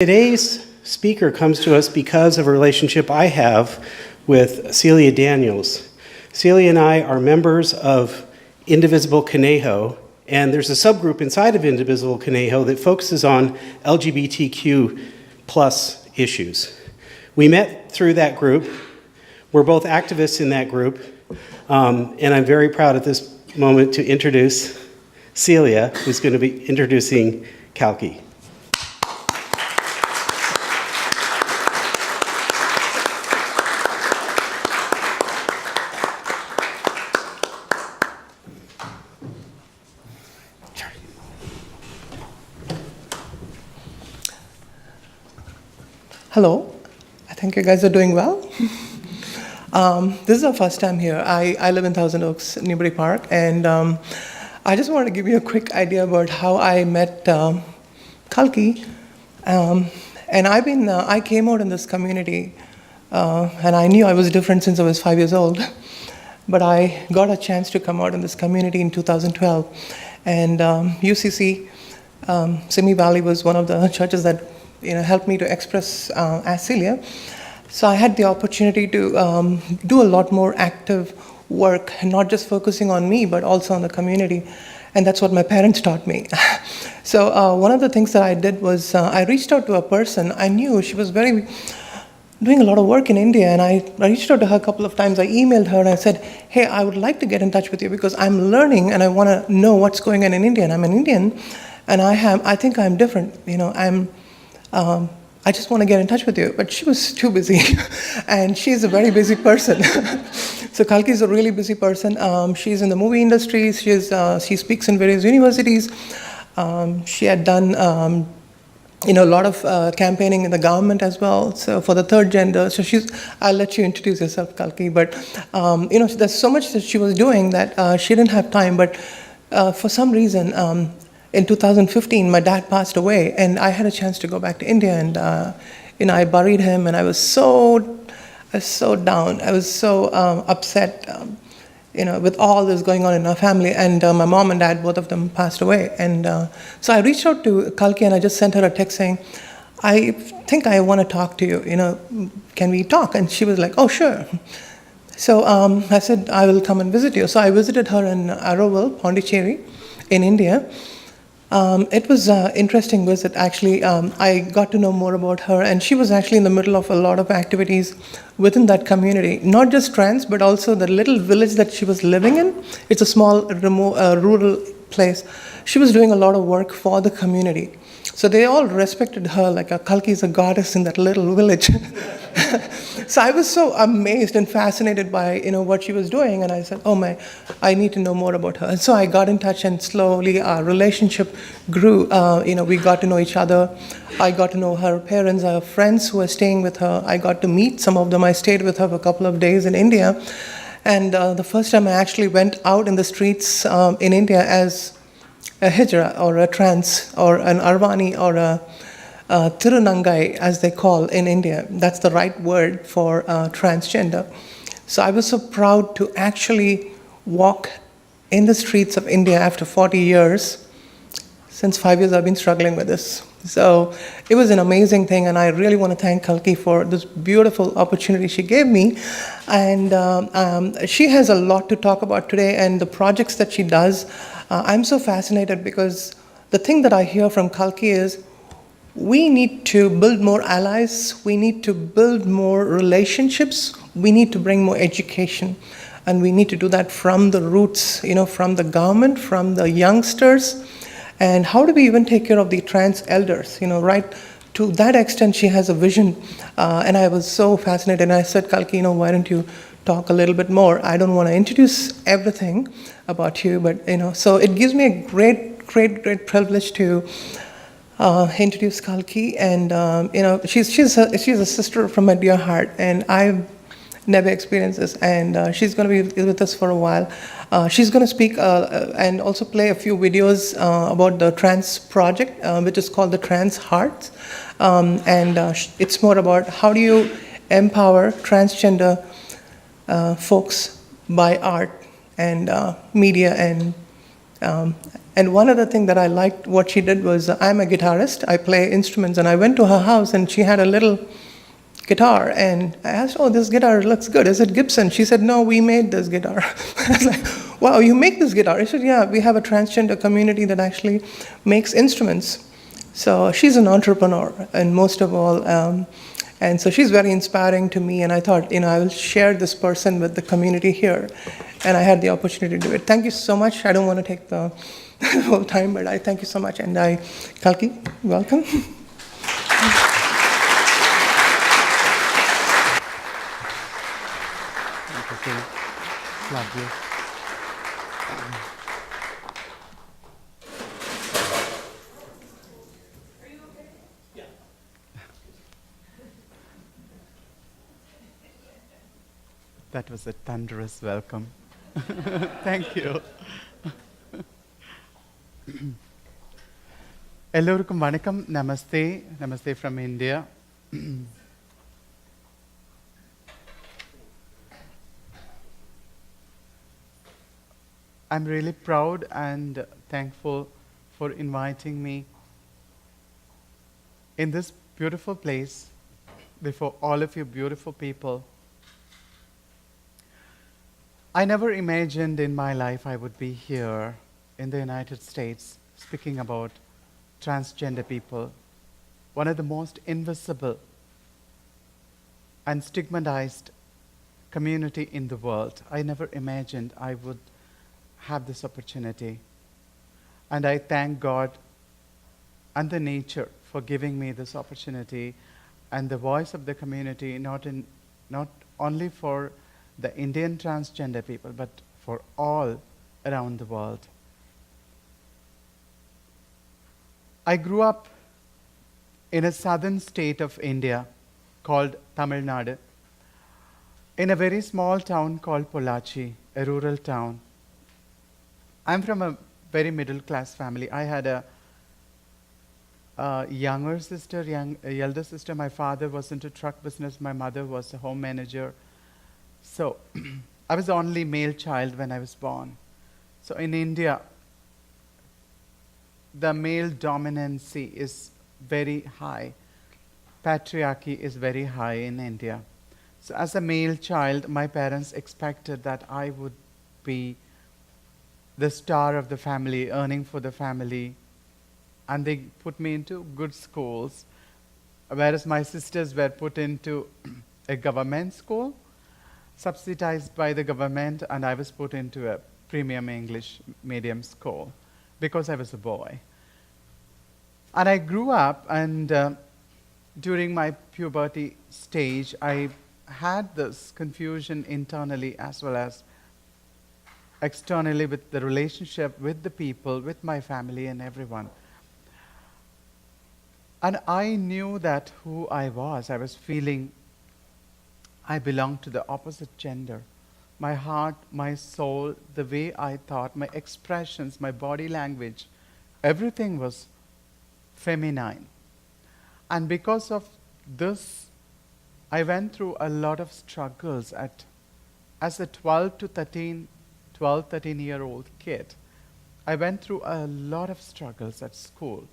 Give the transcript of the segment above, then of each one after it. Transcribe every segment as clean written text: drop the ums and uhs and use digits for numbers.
Today's speaker comes to us because of a relationship I have with Celia Daniels. Celia and I are members of Indivisible Conejo, and there's a subgroup inside of Indivisible Conejo that focuses on LGBTQ plus issues. We met through that group. We're both activists in that group, and I'm very proud at this moment to introduce Celia, who's going to be introducing Kalki. Hello, I think you guys are doing well. This is our first time here. I live in Thousand Oaks, Newbury Park, and I just wanted to give you a quick idea about how I met Kalki. And I came out in this community, and I knew I was different since I was 5 years old, but I got a chance to come out in this community in 2012. And UCC, Simi Valley was one of the churches that helped me to express as Celia. So I had the opportunity to do a lot more active work, not just focusing on me, but also on the community. And that's what my parents taught me. So one of the things that I did was I reached out to a person. I knew she was doing a lot of work in India, and I reached out to her a couple of times. I emailed her and I said, hey, I would like to get in touch with you because I'm learning and I want to know what's going on in India. And I'm an Indian, and I think I'm different. I just want to get in touch with you. But she was too busy, and she's a very busy person. So Kalki is a really busy person. She's in the movie industry. She speaks in various universities. She had done a lot of campaigning in the government as well. So for the third gender. So I'll let you introduce yourself, Kalki. But there's so much that she was doing that she didn't have time. But for some reason, in 2015, my dad passed away, and I had a chance to go back to India, and I buried him, and I was so down. I was so upset, with all this going on in our family, and my mom and dad, both of them passed away. And so I reached out to Kalki, and I just sent her a text saying, I think I want to talk to you, can we talk? And she was like, oh, sure. So I said, I will come and visit you. So I visited her in Auroville, Pondicherry, in India. It was an interesting visit, actually. I got to know more about her, and she was actually in the middle of a lot of activities within that community, not just trans, but also the little village that she was living in. It's a small, remote, rural place. She was doing a lot of work for the community. So they all respected her like Kalki is a goddess in that little village. So I was so amazed and fascinated by what she was doing, and I said, I need to know more about her. And so I got in touch, and slowly our relationship grew. We got to know each other. I got to know her parents, her friends who were staying with her. I got to meet some of them. I stayed with her for a couple of days in India. And the first time I actually went out in the streets in India as a hijra or a trans or an Arvani or a Tirunangai, as they call in India. That's the right word for transgender. So I was so proud to actually walk in the streets of India after 40 years. Since 5 years I've been struggling with this. So it was an amazing thing, and I really want to thank Kalki for this beautiful opportunity she gave me. And she has a lot to talk about today, and the projects that she does. I'm so fascinated because the thing that I hear from Kalki is we need to build more allies, we need to build more relationships, we need to bring more education, and we need to do that from the roots, from the government, from the youngsters. And how do we even take care of the trans elders, right? To that extent, she has a vision, and I was so fascinated, and I said, Kalki, why don't you talk a little bit more? I don't want to introduce everything about you, but, so it gives me a great privilege to introduce Kalki, and she's a sister from my dear heart, and I've never experienced this, and she's going to be with us for a while. She's going to speak and also play a few videos about the trans project, which is called the Trans Hearts, and it's more about how do you empower transgender folks by art and media and And one other thing that I liked what she did was, I'm a guitarist, I play instruments, and I went to her house and she had a little guitar, and I asked, oh, this guitar looks good. Is it Gibson? She said, no, we made this guitar. I was like, wow, you make this guitar? I said, yeah, we have a transgender community that actually makes instruments. So she's an entrepreneur, and most of all, and so she's very inspiring to me, and I thought, I will share this person with the community here, and I had the opportunity to do it. Thank you so much. I don't want to take the whole time, but I thank you so much, and Kalki, welcome. Love you. That was a thunderous welcome. Thank you. Ellorukkum vanakkam, namaste from India. I'm really proud and thankful for inviting me in this beautiful place before all of you beautiful people. I never imagined in my life I would be here in the United States speaking about transgender people, one of the most invisible and stigmatized community in the world. I never imagined I would have this opportunity. And I thank God and the nature for giving me this opportunity and the voice of the community, not only for the Indian transgender people, but for all around the world. I grew up in a southern state of India called Tamil Nadu, in a very small town called Pollachi, a rural town. I'm from a very middle class family. I had a elder sister. My father was into truck business. My mother was a home manager. So I was the only male child when I was born. So in India, the male dominancy is very high. Patriarchy is very high in India. So as a male child, my parents expected that I would be the star of the family, earning for the family. And they put me into good schools, whereas my sisters were put into a government school, subsidized by the government, and I was put into a premium English medium school because I was a boy. And I grew up, and during my puberty stage, I had this confusion internally as well as externally with the relationship with the people, with my family and everyone. And I knew that who I was feeling I belonged to the opposite gender. My heart, my soul, the way I thought, my expressions, my body language, everything was feminine. And because of this, I went through a lot of struggles as a 12, 13-year-old kid. I went through a lot of struggles at school.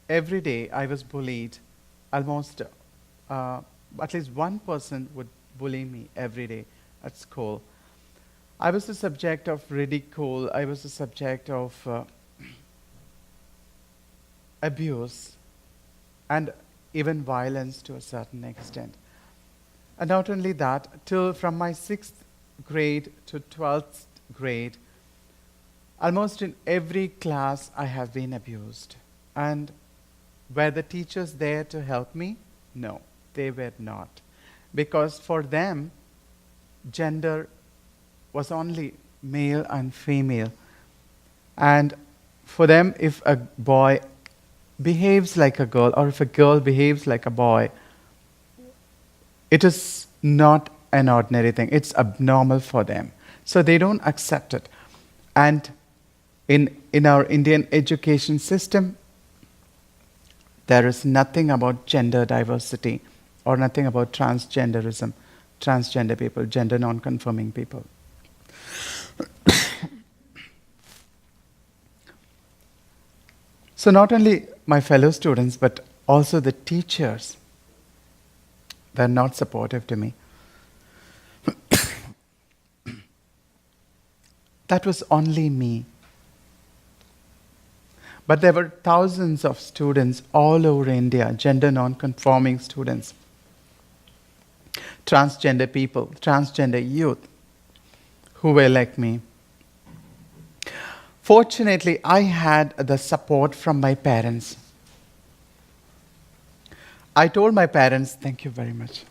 Every day I was bullied. Almost at least one person would bully me every day at school. I was the subject of ridicule. I was the subject of abuse and even violence to a certain extent. And not only that, till from my 6th grade to 12th grade, almost in every class I have been abused. And were the teachers there to help me? No, they were not. Because for them, gender was only male and female. And for them, if a boy behaves like a girl or if a girl behaves like a boy, it is not an ordinary thing. It's abnormal for them. So they don't accept it. And in our Indian education system, there is nothing about gender diversity or nothing about transgenderism, transgender people, gender non-conforming people. So not only my fellow students, but also the teachers, they're not supportive to me. That was only me. But there were thousands of students all over India, gender non-conforming students, transgender people, transgender youth, who were like me. Fortunately, I had the support from my parents. I told my parents, thank you very much.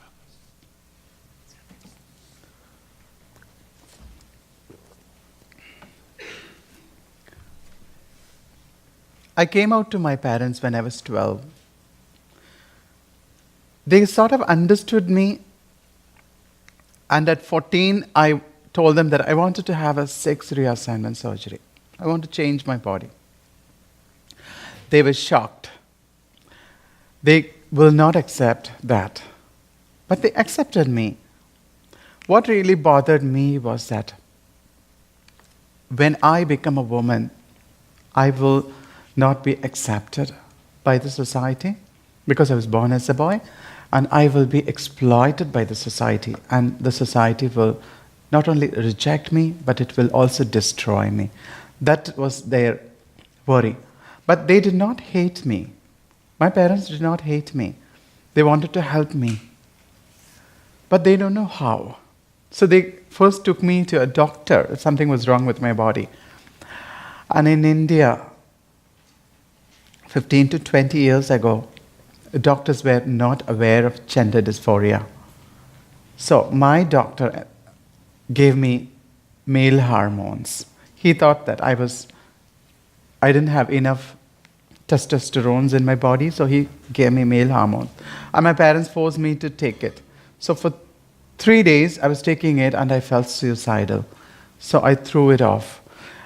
I came out to my parents when I was 12. They sort of understood me, and at 14, I told them that I wanted to have a sex reassignment surgery. I want to change my body. They were shocked. They will not accept that. But they accepted me. What really bothered me was that when I become a woman, I will not be accepted by the society because I was born as a boy, and I will be exploited by the society, and the society will not only reject me, but it will also destroy me. That was their worry. But they did not hate me. My parents did not hate me. They wanted to help me. But they don't know how. So they first took me to a doctor if something was wrong with my body. And in India, 15 to 20 years ago, doctors were not aware of gender dysphoria. So my doctor gave me male hormones. He thought that I didn't have enough testosterone in my body, so he gave me male hormone. And my parents forced me to take it. So for 3 days, I was taking it and I felt suicidal. So I threw it off.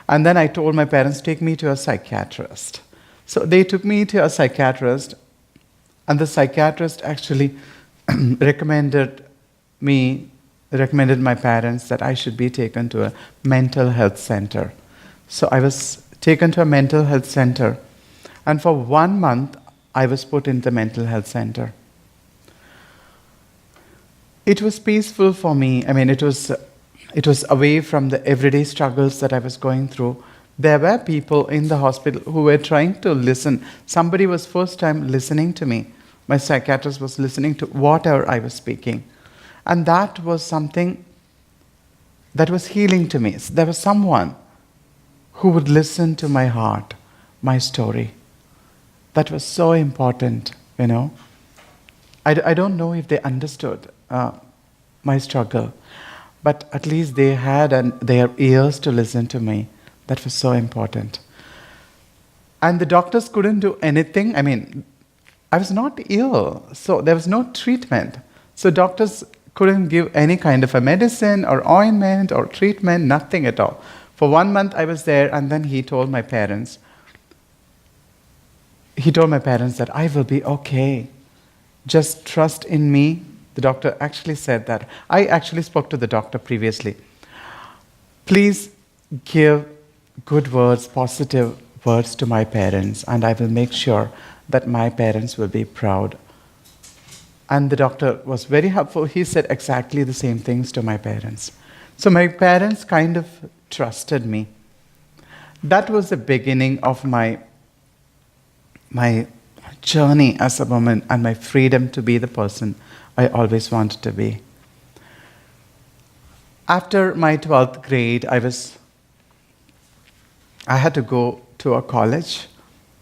And then I told my parents, take me to a psychiatrist. So they took me to a psychiatrist, and the psychiatrist actually recommended my parents that I should be taken to a mental health center. So I was taken to a mental health center, and for 1 month, I was put in the mental health center. It was peaceful for me. I mean, it was away from the everyday struggles that I was going through. There were people in the hospital who were trying to listen. Somebody was first time listening to me. My psychiatrist was listening to whatever I was speaking. And that was something that was healing to me. There was someone who would listen to my heart, my story. That was so important, you know. I don't know if they understood my struggle, but at least they had their ears to listen to me. That was so important. And the doctors couldn't do anything. I mean, I was not ill, so there was no treatment. So doctors couldn't give any kind of a medicine or ointment or treatment, nothing at all. For 1 month I was there, and then he told my parents that I will be okay. Just trust in me. The doctor actually said that. I actually spoke to the doctor previously. Please give good words, positive words to my parents, and I will make sure that my parents will be proud. And the doctor was very helpful. He said exactly the same things to my parents. So my parents kind of trusted me. That was the beginning of my journey as a woman and my freedom to be the person I always wanted to be. After my 12th grade, I had to go to a college,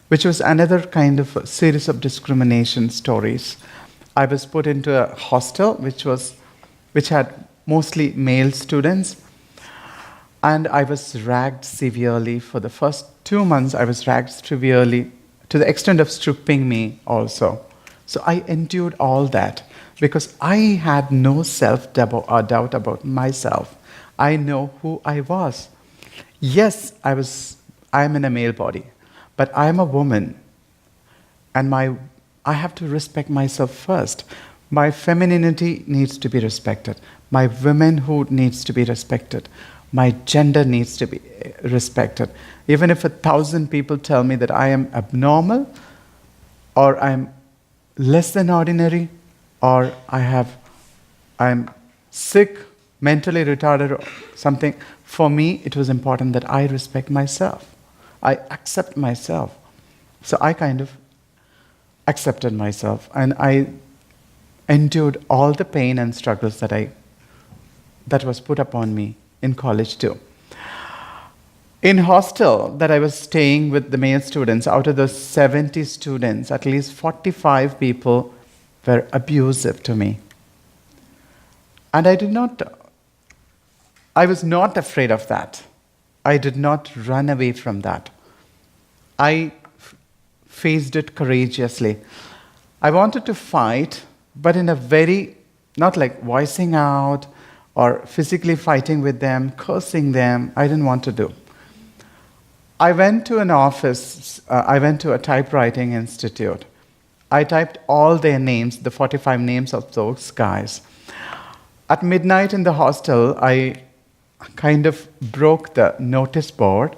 which was another kind of series of discrimination stories. I was put into a hostel, which had mostly male students, and I was ragged severely. For the first 2 months, I was ragged severely to the extent of stripping me also. So I endured all that because I had no self-doubt about myself. I know who I was. Yes, I'm in a male body, but I'm a woman, and I have to respect myself first. My femininity needs to be respected. My womanhood needs to be respected. My gender needs to be respected. Even if 1,000 people tell me that I am abnormal, or I'm less than ordinary, or I'm sick, mentally retarded, or something, for me it was important that I respect myself. I accept myself. So I kind of accepted myself, and I endured all the pain and struggles that was put upon me in college too. In hostel that I was staying with the male students, out of those 70 students, at least 45 people were abusive to me. And I was not afraid of that. I did not run away from that. I faced it courageously. I wanted to fight, but in a very, not like voicing out or physically fighting with them, cursing them, I didn't want to do. I went to an office, I went to a typewriting institute. I typed all their names, the 45 names of those guys. At midnight in the hostel, I kind of broke the notice board,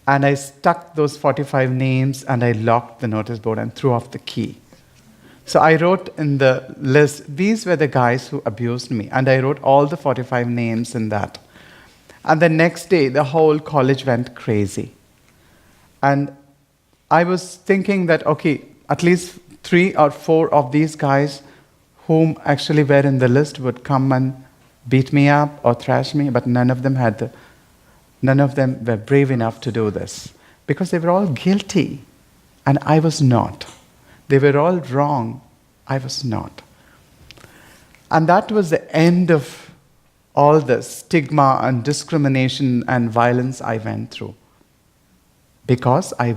and I stuck those 45 names, and I locked the notice board and threw off the key. So I wrote in the list, these were the guys who abused me, and I wrote all the 45 names in that. And the next day, the whole college went crazy. And I was thinking that, okay, at least 3 or 4 of these guys whom actually were in the list would come and beat me up or thrash me, but none of them were brave enough to do this, because they were all guilty, and I was not. They were all wrong, I was not. And that was the end of all the stigma and discrimination and violence I went through. Because I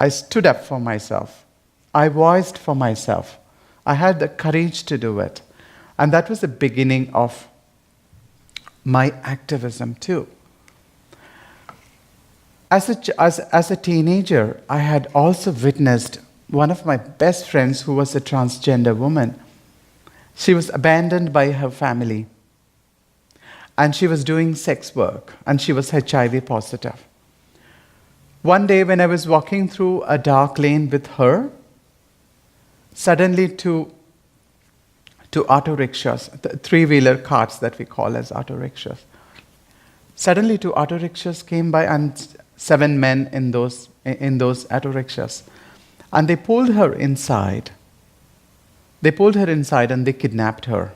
stood up for myself. I voiced for myself. I had the courage to do it. And that was the beginning of my activism too. As a teenager, I had also witnessed one of my best friends who was a transgender woman. She was abandoned by her family, and she was doing sex work, and she was HIV positive. One day when I was walking through a dark lane with her, suddenly two auto rickshaws, the three-wheeler carts that we call as auto rickshaws. Suddenly 2 auto rickshaws came by, and 7 men in those auto rickshaws. And they pulled her inside. They pulled her inside and they kidnapped her.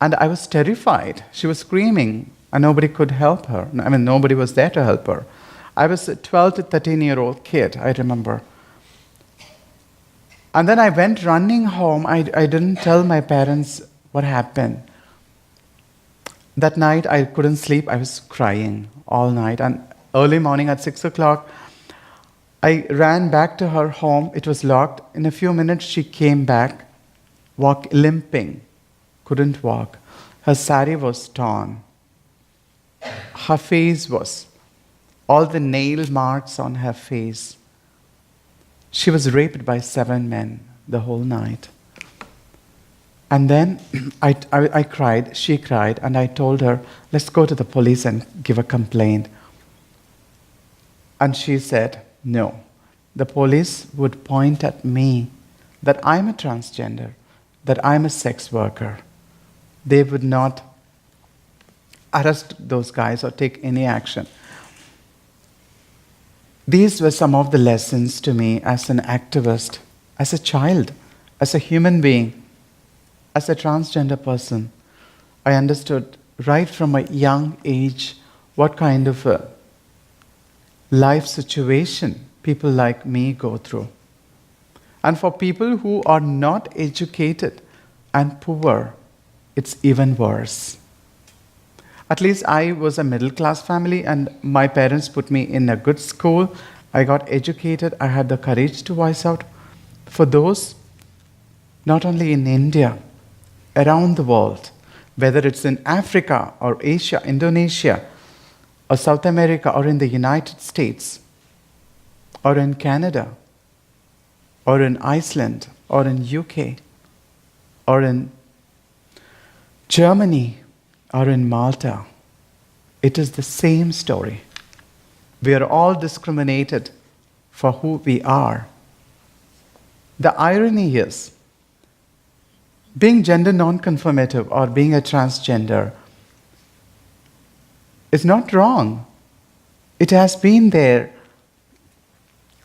And I was terrified. She was screaming and nobody could help her. I mean, nobody was there to help her. I was a 12 to 13-year-old kid, I remember. And then I went running home. I didn't tell my parents what happened. That night, I couldn't sleep. I was crying all night. And early morning at 6 o'clock, I ran back to her home. It was locked. In a few minutes, she came back, limping, couldn't walk. Her sari was torn. Her face was, all the nail marks on her face. She was raped by 7 men the whole night. And then I cried, she cried, and I told her, let's go to the police and give a complaint. And she said, no. The police would point at me that I'm a transgender, that I'm a sex worker. They would not arrest those guys or take any action. These were some of the lessons to me as an activist, as a child, as a human being, as a transgender person. I understood right from a young age what kind of a life situation people like me go through. And for people who are not educated and poor, it's even worse. At least I was a middle-class family, and my parents put me in a good school. I got educated. I had the courage to voice out for those, not only in India, around the world, whether it's in Africa or Asia, Indonesia, or South America, or in the United States, or in Canada, or in Iceland, or in UK, or in Germany, or in Malta, it is the same story. We are all discriminated for who we are. The irony is, being gender non-conformative or being a transgender is not wrong. It has been there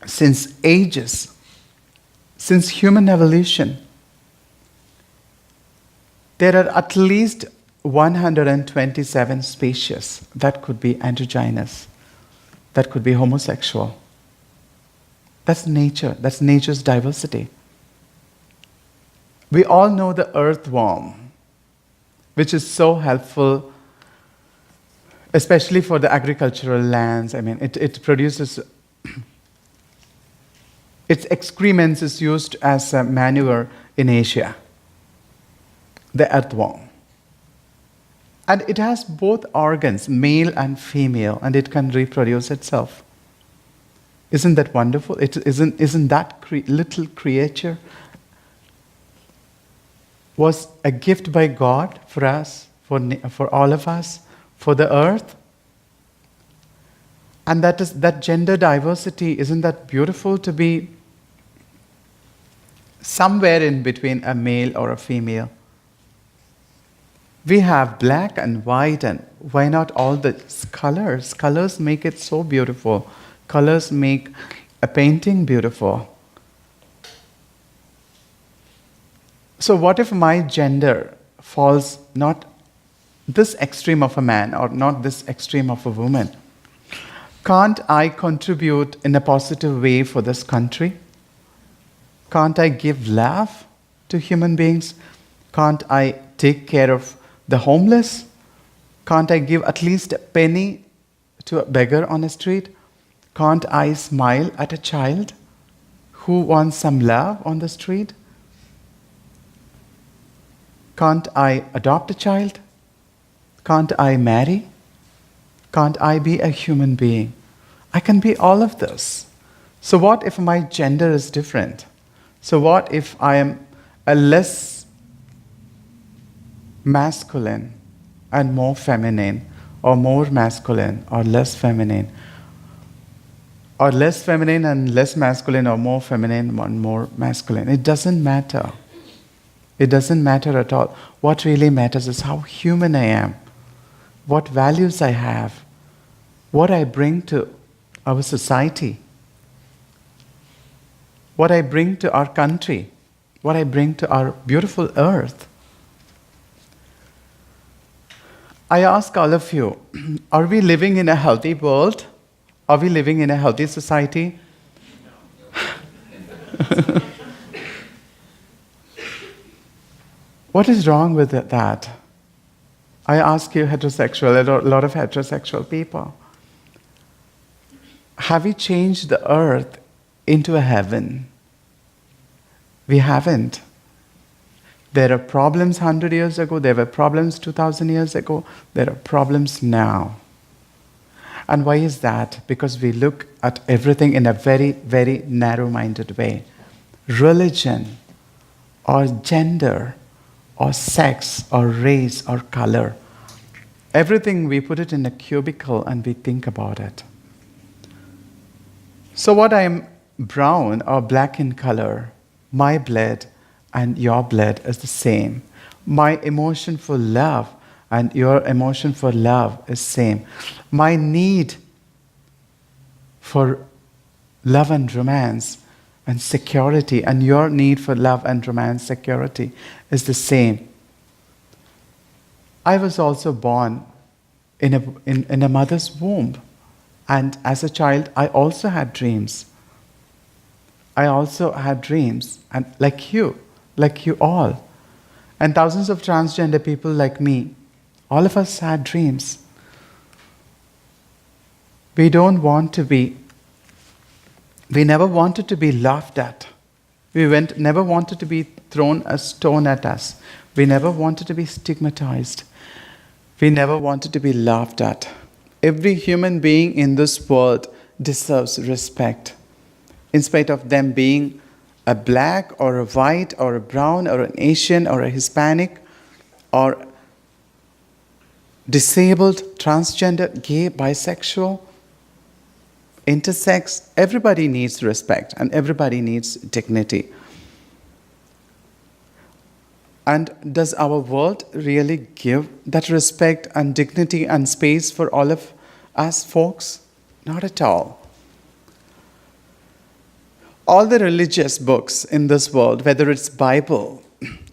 since ages, since human evolution. There are at least 127 species that could be androgynous, that could be homosexual. That's nature, that's nature's diversity. We all know the earthworm, which is so helpful, especially for the agricultural lands. I mean, it produces, its excrements is used as a manure in Asia, the earthworm. And it has both organs, male and female, and it can reproduce itself. Isn't that wonderful? Isn't that little creature was a gift by God for us, for all of us, for the earth? And that gender diversity, isn't that beautiful to be somewhere in between a male or a female? We have black and white, and why not all the colors? Colors make it so beautiful. Colors make a painting beautiful. So what if my gender falls not this extreme of a man or not this extreme of a woman? Can't I contribute in a positive way for this country? Can't I give love to human beings? Can't I take care of the homeless? Can't I give at least a penny to a beggar on the street? Can't I smile at a child who wants some love on the street? Can't I adopt a child? Can't I marry? Can't I be a human being? I can be all of this. So what if my gender is different? So what if I am a less masculine and more feminine, or more masculine or less feminine, or less feminine and less masculine, or more feminine and more masculine? It doesn't matter. It doesn't matter at all. What really matters is how human I am, what values I have, what I bring to our society, what I bring to our country, what I bring to our beautiful earth. I ask all of you, are we living in a healthy world? Are we living in a healthy society? What is wrong with that? I ask you, heterosexual, a lot of heterosexual people, have we changed the earth into a heaven? We haven't. There are problems 100 years ago, there were problems 2,000 years ago, there are problems now. And why is that? Because we look at everything in a very, very narrow-minded way. Religion, or gender, or sex, or race, or color. Everything we put it in a cubicle and we think about it. So what I am brown or black in color, my blood and your blood is the same. My emotion for love and your emotion for love is same. My need for love and romance and security, and your need for love and romance, security, is the same. I was also born in a mother's womb. And as a child, I also had dreams. I also had dreams, and like you all. And thousands of transgender people like me, all of us had dreams. We never wanted to be laughed at. We never wanted to be thrown a stone at us. We never wanted to be stigmatized. We never wanted to be laughed at. Every human being in this world deserves respect, in spite of them being a black or a white or a brown or an Asian or a Hispanic or disabled, transgender, gay, bisexual, intersex, everybody needs respect and everybody needs dignity. And does our world really give that respect and dignity and space for all of us folks? Not at all. All the religious books in this world, whether it's Bible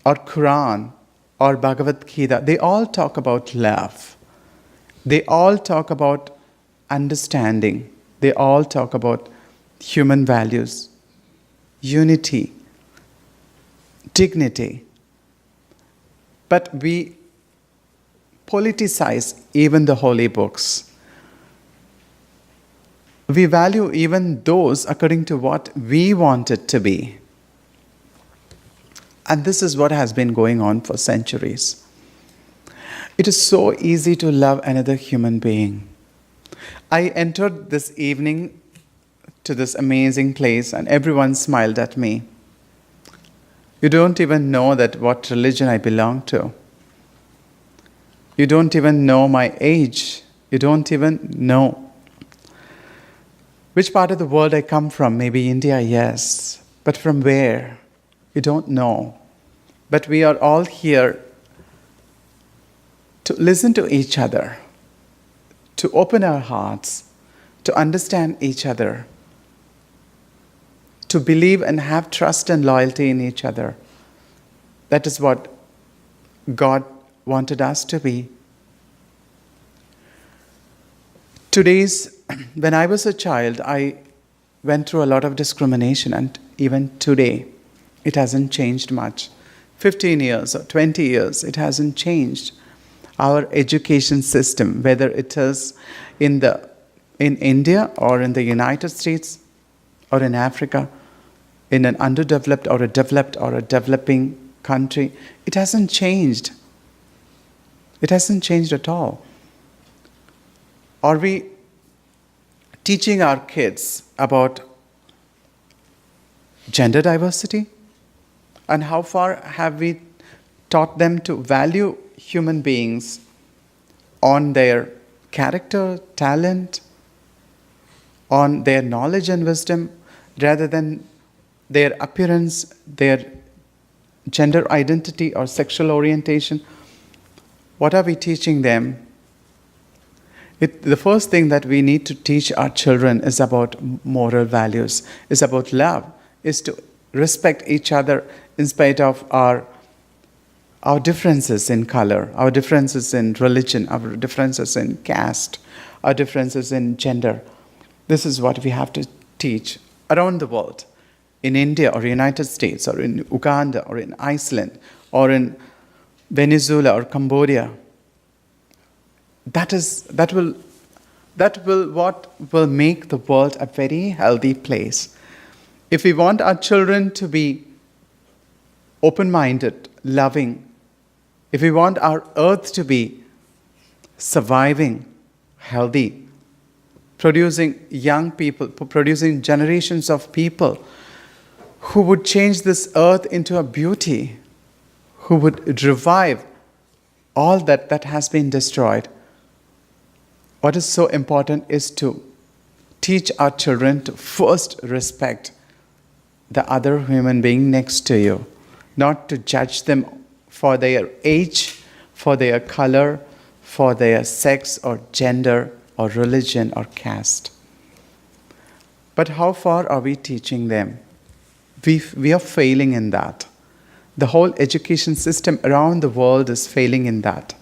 or Quran or Bhagavad Gita, they all talk about love. They all talk about understanding. They all talk about human values, unity, dignity. But we politicize even the holy books. We value even those according to what we want it to be. And this is what has been going on for centuries. It is so easy to love another human being. I entered this evening to this amazing place and everyone smiled at me. You don't even know that what religion I belong to. You don't even know my age. You don't even know which part of the world I come from. Maybe India, yes. But from where? You don't know. But we are all here to listen to each other, to open our hearts, to understand each other, to believe and have trust and loyalty in each other. That is what God wanted us to be. When I was a child, I went through a lot of discrimination, and even today, it hasn't changed much. 15 years or 20 years, it hasn't changed. Our education system, whether it is in India or in the United States or in Africa, in an underdeveloped or a developed or a developing country, it hasn't changed. It hasn't changed at all. Are we teaching our kids about gender diversity? And how far have we taught them to value human beings on their character, talent, on their knowledge and wisdom, rather than their appearance, their gender identity or sexual orientation? What are we teaching them? The first thing that we need to teach our children is about moral values, is about love, is to respect each other in spite of our differences in color, our differences in religion, our differences in caste, our differences in gender. This is what we have to teach around the world, in India or United States or in Uganda or in Iceland or in Venezuela or Cambodia. That will make the world a very healthy place. If we want our children to be open-minded, loving, if we want our earth to be surviving, healthy, producing young people, producing generations of people who would change this earth into a beauty, who would revive all that has been destroyed, what is so important is to teach our children to first respect the other human being next to you, not to judge them for their age, for their color, for their sex or gender or religion or caste. But how far are we teaching them? We are failing in that. The whole education system around the world is failing in that.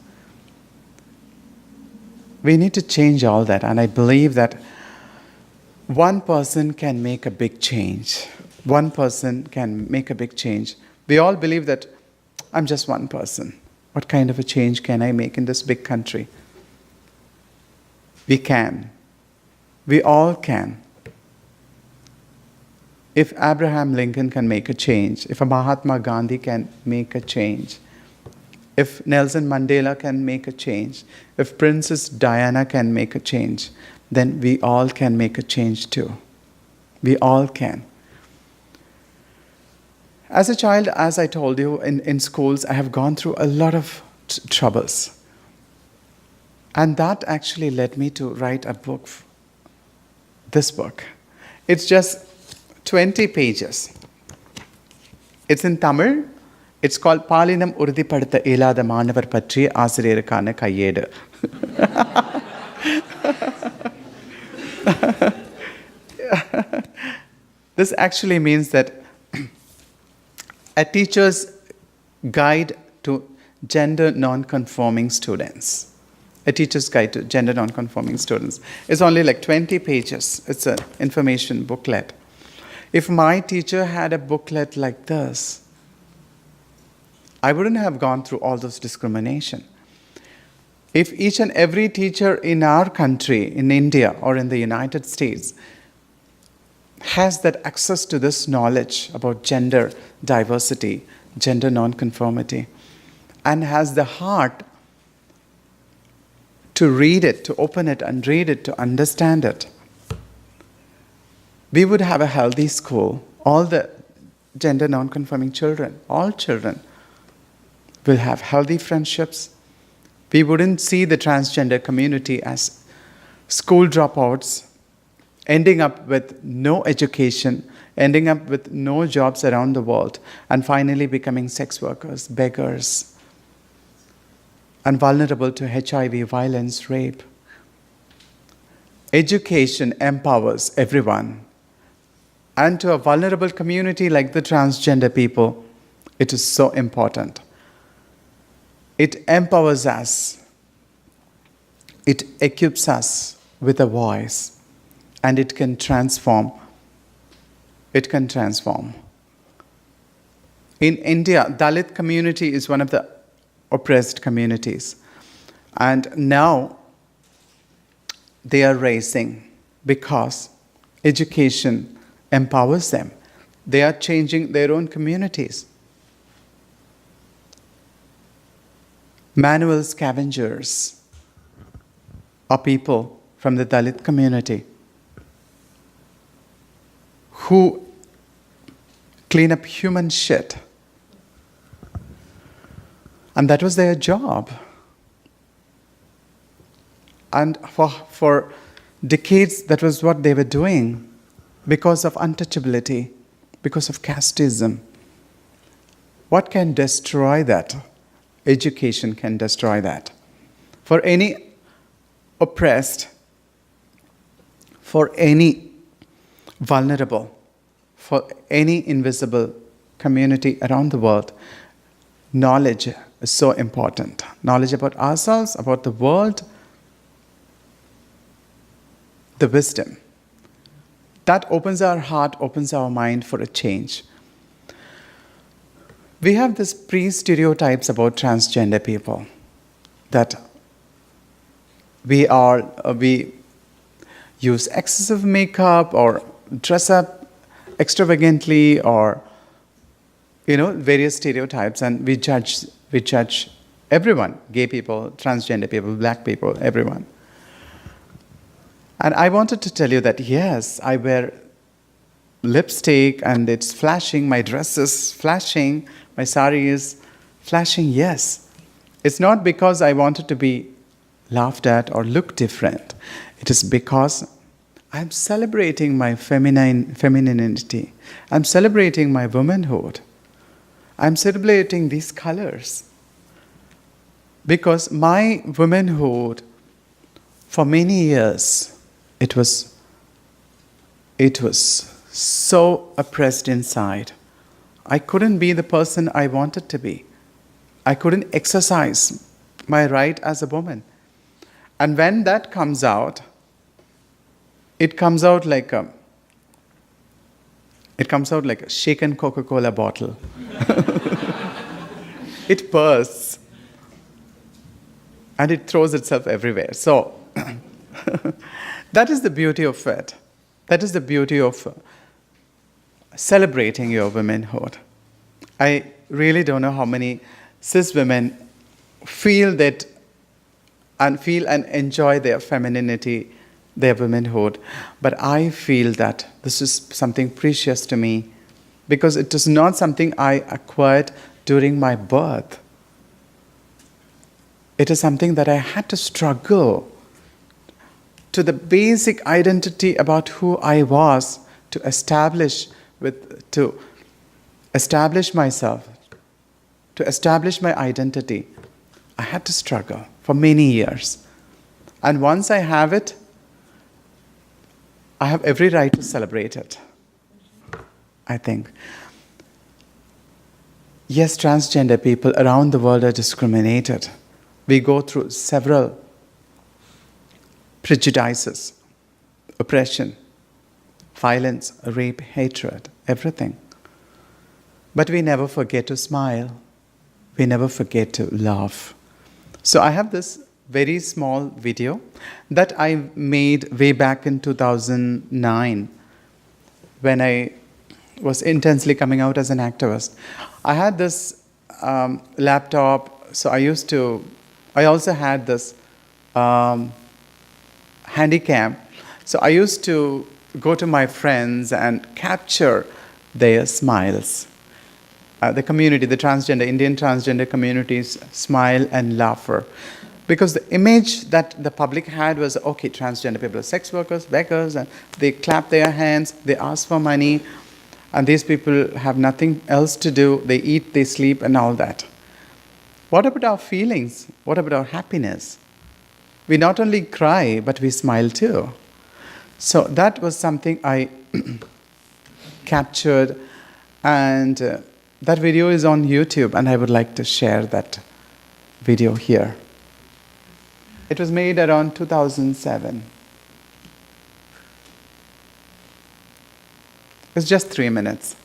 We need to change all that, and I believe that one person can make a big change. One person can make a big change. We all believe that I'm just one person. What kind of a change can I make in this big country? We can. We all can. If Abraham Lincoln can make a change, if a Mahatma Gandhi can make a change, if Nelson Mandela can make a change, if Princess Diana can make a change, then we all can make a change too. We all can. As a child, as I told you, in schools, I have gone through a lot of troubles. And that actually led me to write a book, this book. It's just 20 pages. It's in Tamil. It's called Palinam Urudhipadutha Iyalada Manavar Patriya Aasiriyarukana Kaiyedu. This actually means that a teacher's guide to gender non-conforming students. A teacher's guide to gender non-conforming students. It's only like 20 pages. It's an information booklet. If my teacher had a booklet like this, I wouldn't have gone through all those discrimination. If each and every teacher in our country, in India or in the United States, has that access to this knowledge about gender diversity, gender non-conformity, and has the heart to read it, to open it and read it, to understand it, we would have a healthy school. All the gender non-conforming children, all children, will have healthy friendships. We wouldn't see the transgender community as school dropouts, ending up with no education, ending up with no jobs around the world, and finally becoming sex workers, beggars, and vulnerable to HIV, violence, rape. Education empowers everyone. And to a vulnerable community like the transgender people, it is so important. It empowers us. It equips us with a voice. And it can transform. It can transform. In India, Dalit community is one of the oppressed communities. And now they are rising because education empowers them. They are changing their own communities. Manual scavengers are people from the Dalit community who clean up human shit. And that was their job. And for decades, that was what they were doing because of untouchability, because of casteism. What can destroy that? Education can destroy that. For any oppressed, for any vulnerable, for any invisible community around the world, knowledge is so important. Knowledge about ourselves, about the world, the wisdom. That opens our heart, opens our mind for a change. We have these pre-stereotypes about transgender people, that we use excessive makeup or dress up extravagantly, or various stereotypes, and we judge everyone, gay people, transgender people, black people, everyone. And I wanted to tell you that yes, I wear lipstick and it's flashing, my dress is flashing, my sari is flashing, yes. It's not because I wanted to be laughed at or look different. It is because I'm celebrating my femininity. I'm celebrating my womanhood. I'm celebrating these colors. Because my womanhood, for many years, it was so oppressed inside. I couldn't be the person I wanted to be. I couldn't exercise my right as a woman. And when that comes out, it comes out like a shaken Coca-Cola bottle. It bursts. And it throws itself everywhere. So, that is the beauty of it. That is the beauty of celebrating your womanhood. I really don't know how many cis women feel and enjoy their femininity, their womanhood. But I feel that this is something precious to me because it is not something I acquired during my birth. it is something that I had to struggle to the basic identity about who I was to establish myself, to establish my identity. I had to struggle for many years. And once I have it, I have every right to celebrate it, I think. Yes, transgender people around the world are discriminated. We go through several prejudices, oppression, violence, rape, hatred, everything. But we never forget to smile. We never forget to laugh. So I have this very small video that I made way back in 2009 when I was intensely coming out as an activist. I had this laptop, so I also had this handycam. So I used to go to my friends and capture their smiles. The community, the Indian transgender community's smile and laughter. Because the image that the public had was, okay, transgender people are sex workers, beggars, and they clap their hands, they ask for money, and these people have nothing else to do. They eat, they sleep, and all that. What about our feelings? What about our happiness? We not only cry, but we smile too. So that was something I captured, and that video is on YouTube, and I would like to share that video here. It was made around 2007. It's just 3 minutes.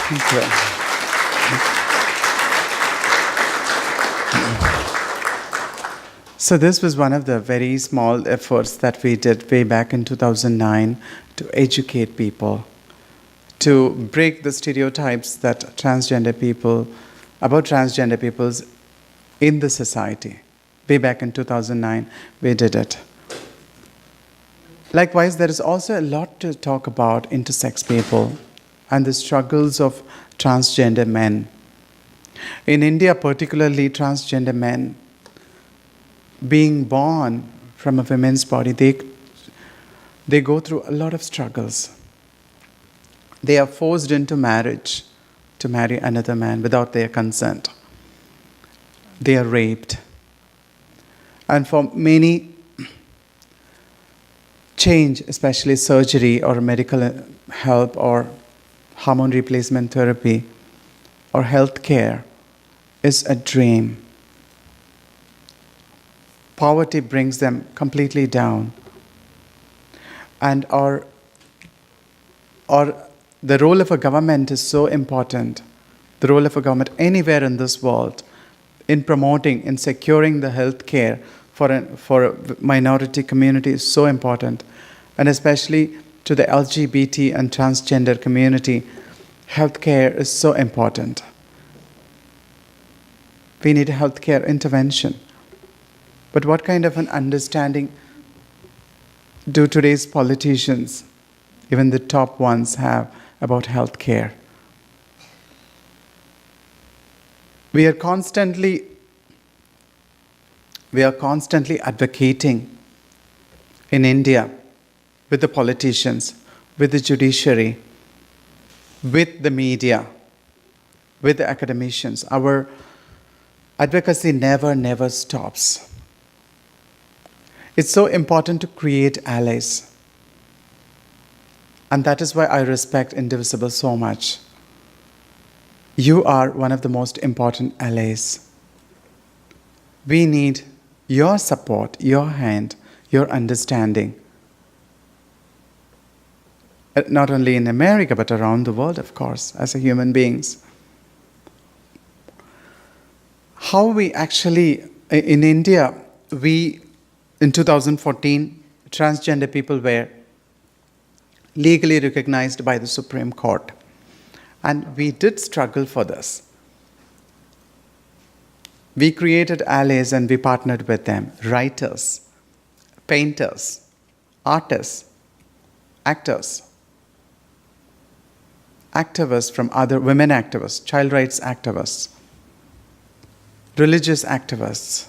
Thank you. So this was one of the very small efforts that we did way back in 2009 to educate people, to break the stereotypes that about transgender peoples in the society. Way back in 2009, we did it. Likewise, there is also a lot to talk about intersex people and the struggles of transgender men. In India, particularly transgender men, being born from a woman's body, they go through a lot of struggles. They are forced into marriage to marry another man without their consent. They are raped. And for many, change, especially surgery or medical help or hormone replacement therapy or health care, is a dream. Poverty brings them completely down. And the role of a government is so important. The role of a government anywhere in this world in promoting, in securing the health care for a minority community is so important. And especially to the LGBT and transgender community, health care is so important. We need health care intervention. But what kind of an understanding do today's politicians, even the top ones, have about health care? We are constantly advocating in India with the politicians, with the judiciary, with the media, with the academicians. Our advocacy never stops. It's so important to create allies. And that is why I respect Indivisible so much. You are one of the most important allies. We need your support, your hand, your understanding. Not only in America, but around the world, of course, as human beings. How we actually, in India, in 2014, transgender people were legally recognized by the Supreme Court. And we did struggle for this. We created allies and we partnered with them. Writers, painters, artists, actors, activists from other women activists, child rights activists, religious activists.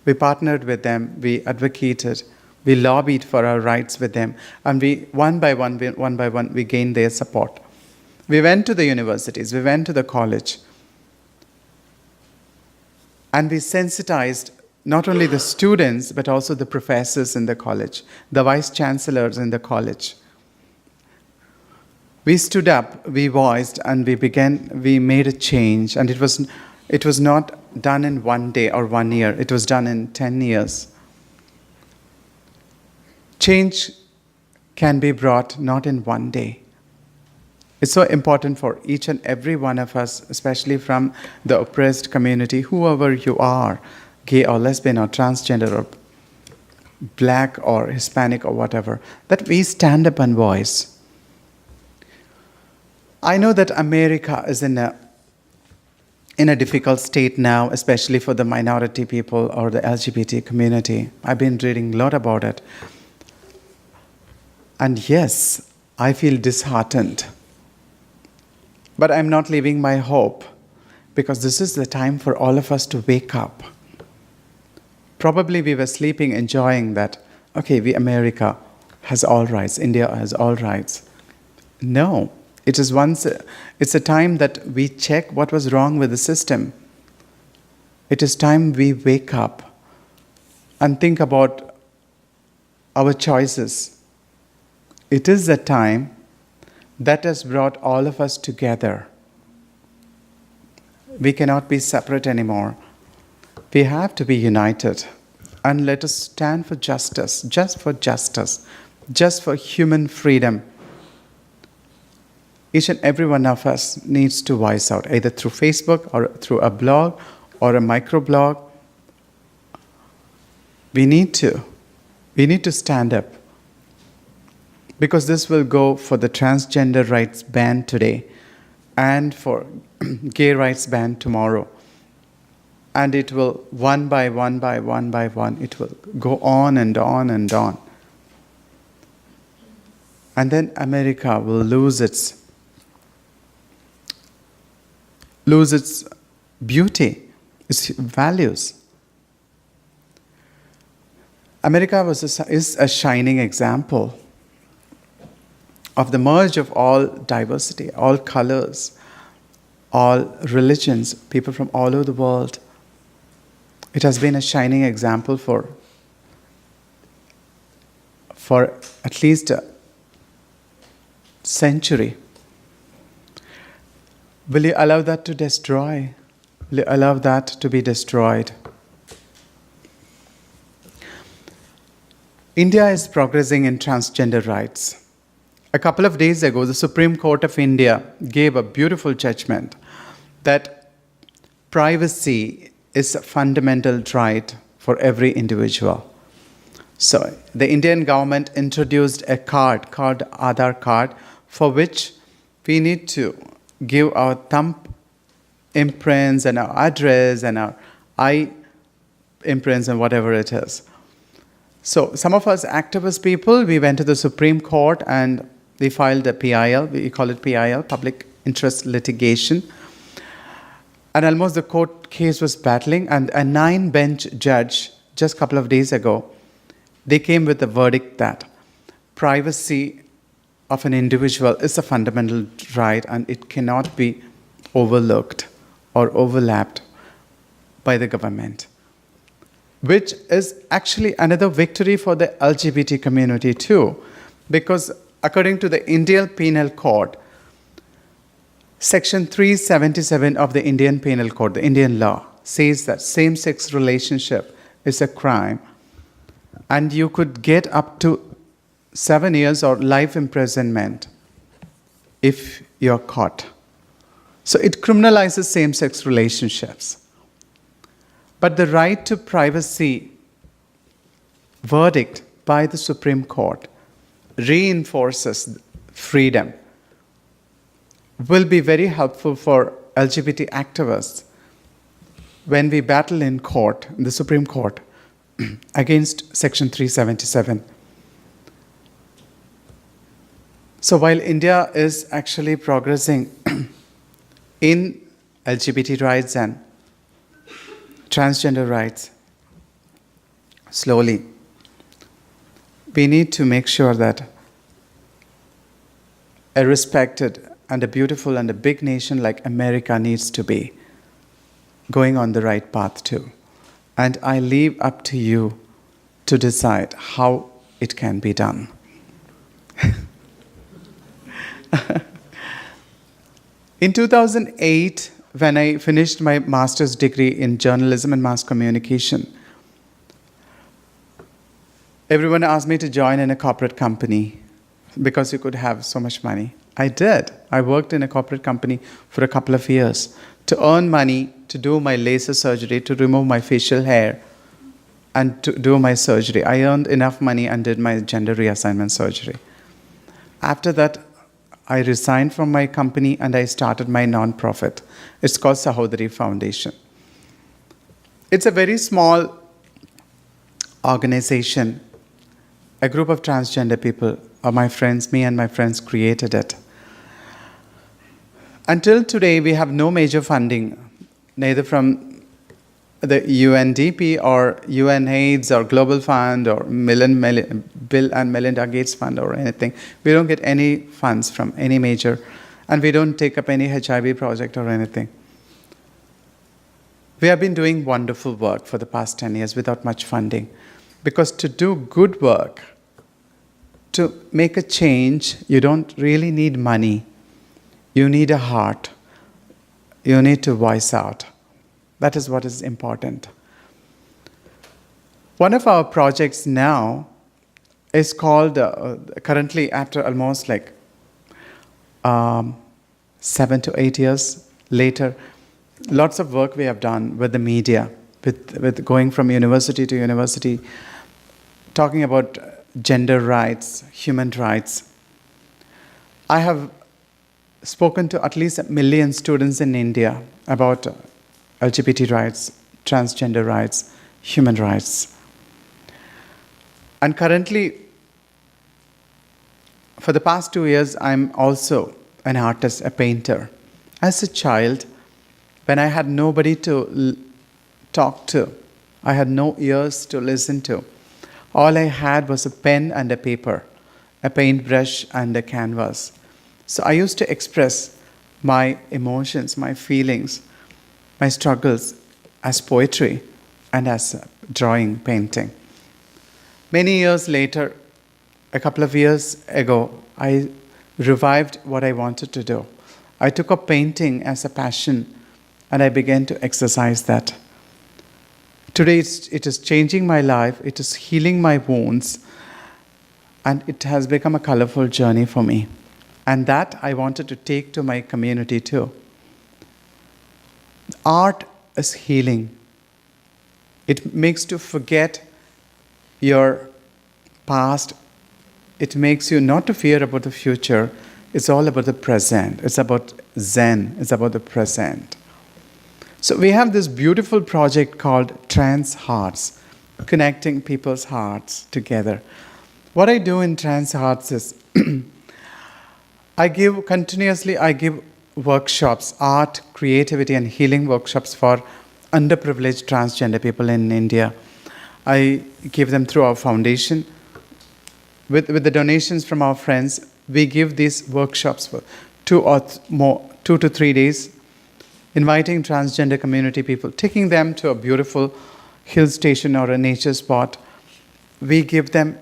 We partnered with them, we advocated, we lobbied for our rights with them, and we one by one, we gained their support. We went to the universities, we went to the college, and we sensitized not only the students, but also the professors in the college, the vice chancellors in the college. We stood up, we voiced, and we made a change, and it was not done in one day or 1 year, it was done in 10 years. Change can be brought not in one day. It's so important for each and every one of us, especially from the oppressed community, whoever you are, gay or lesbian or transgender or black or Hispanic or whatever, that we stand up and voice. I know that America is in a difficult state now, especially for the minority people or the LGBT community. I've been reading a lot about it. And yes, I feel disheartened. But I'm not leaving my hope, because this is the time for all of us to wake up. Probably we were sleeping, enjoying that, okay, America has all rights, India has all rights. No, it's a time that we check what was wrong with the system. It is time we wake up and think about our choices. It is a time that has brought all of us together. We cannot be separate anymore. We have to be united. And let us stand for justice, just for human freedom. each and every one of us needs to voice out, either through Facebook or through a blog or a microblog. We need to stand up, because this will go for the transgender rights ban today and for gay rights ban tomorrow. And it will, one by one, it will go on and on and on. And then America will lose its beauty, its values. America is a shining example of the merge of all diversity, all colors, all religions, people from all over the world. It has been a shining example for at least a century. Will you allow that to destroy? Will you allow that to be destroyed? India is progressing in transgender rights. A couple of days ago, the Supreme Court of India gave a beautiful judgment that privacy is a fundamental right for every individual. So the Indian government introduced a card called Aadhaar card, for which we need to give our thumb imprints and our address and our eye imprints and whatever it is. So some of us activist people, we went to the Supreme Court and we filed a PIL, we call it PIL, Public Interest Litigation. And almost the court case was battling, and a 9-bench judge, just a couple of days ago, they came with the verdict that privacy of an individual is a fundamental right and it cannot be overlooked or overlapped by the government, which is actually another victory for the LGBT community too, because according to the Indian Penal Code, Section 377 of the Indian Penal Code, the Indian law, says that same-sex relationship is a crime and you could get up to 7 years or life imprisonment if you're caught. So it criminalizes same-sex relationships. But the right to privacy verdict by the Supreme Court reinforces freedom, will be very helpful for LGBT activists when we battle in court, in the Supreme Court, against Section 377. So while India is actually progressing in LGBT rights and transgender rights, slowly, we need to make sure that a respected and a beautiful and a big nation like America needs to be going on the right path too. And I leave up to you to decide how it can be done. In 2008, when I finished my master's degree in journalism and mass communication, everyone asked me to join in a corporate company because you could have so much money. I did. I worked in a corporate company for a couple of years to earn money, to do my laser surgery, to remove my facial hair, and to do my surgery. I earned enough money and did my gender reassignment surgery. After that, I resigned from my company and I started my non-profit. It's called Sahodari Foundation. It's a very small organization. A group of transgender people, my friends, me and my friends created it. Until today, we have no major funding, neither from the UNDP or UNAIDS or Global Fund or Bill and Melinda Gates Fund or anything. We don't get any funds from any major, and we don't take up any HIV project or anything. We have been doing wonderful work for the past 10 years without much funding, because to do good work, to make a change, you don't really need money. You need a heart. You need to voice out. That is what is important. One of our projects now is called, currently after almost 7 to 8 years later, lots of work we have done with the media, with going from university to university, talking about gender rights, human rights. I have spoken to at least 1 million students in India about LGBT rights, transgender rights, human rights. And currently, for the past 2 years, I'm also an artist, a painter. As a child, when I had nobody to talk to, I had no ears to listen to. All I had was a pen and a paper, a paintbrush and a canvas. So I used to express my emotions, my feelings, my struggles as poetry and as drawing, painting. Many years later, a couple of years ago, I revived what I wanted to do. I took up painting as a passion and I began to exercise that. Today, it is changing my life, it is healing my wounds, and it has become a colorful journey for me. And that I wanted to take to my community too. Art is healing. It makes you forget your past. It makes you not to fear about the future. It's all about the present. It's about Zen. It's about the present. So we have this beautiful project called Trans Hearts, connecting people's hearts together. What I do in Trans Hearts is I give workshops, art, creativity, and healing workshops for underprivileged transgender people in India. I give them through our foundation. With the donations from our friends, we give these workshops for 2 to 3 days, inviting transgender community people, taking them to a beautiful hill station or a nature spot. We give them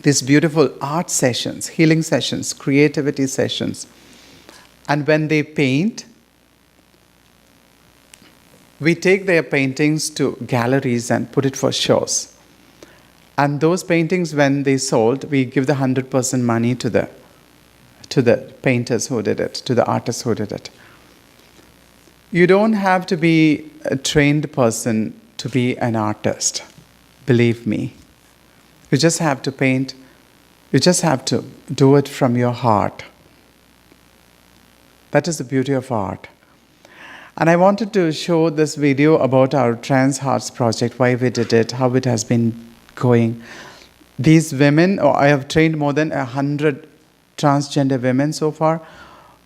these beautiful art sessions, healing sessions, creativity sessions. And when they paint, we take their paintings to galleries and put it for shows. And those paintings, when they sold, we give the 100% money to the painters who did it, to the artists who did it. You don't have to be a trained person to be an artist, believe me. You just have to paint. You just have to do it from your heart. That is the beauty of art. And I wanted to show this video about our Trans Hearts project, why we did it, how it has been going. These women, I have trained more than 100 transgender women so far.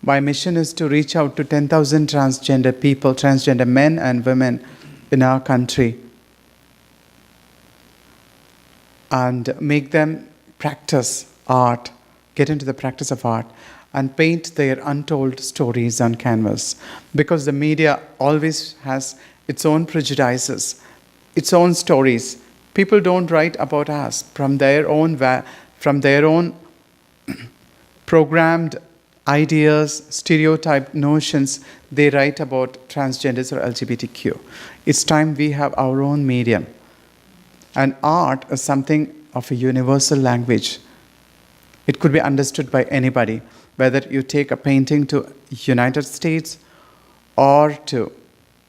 My mission is to reach out to 10,000 transgender people, transgender men and women in our country, and make them practice art, get into the practice of art, and paint their untold stories on canvas. Because the media always has its own prejudices, its own stories. People don't write about us from their own programmed ideas, stereotyped notions. They write about transgenders or LGBTQ. It's time we have our own medium. And art is something of a universal language. It could be understood by anybody, whether you take a painting to United States or to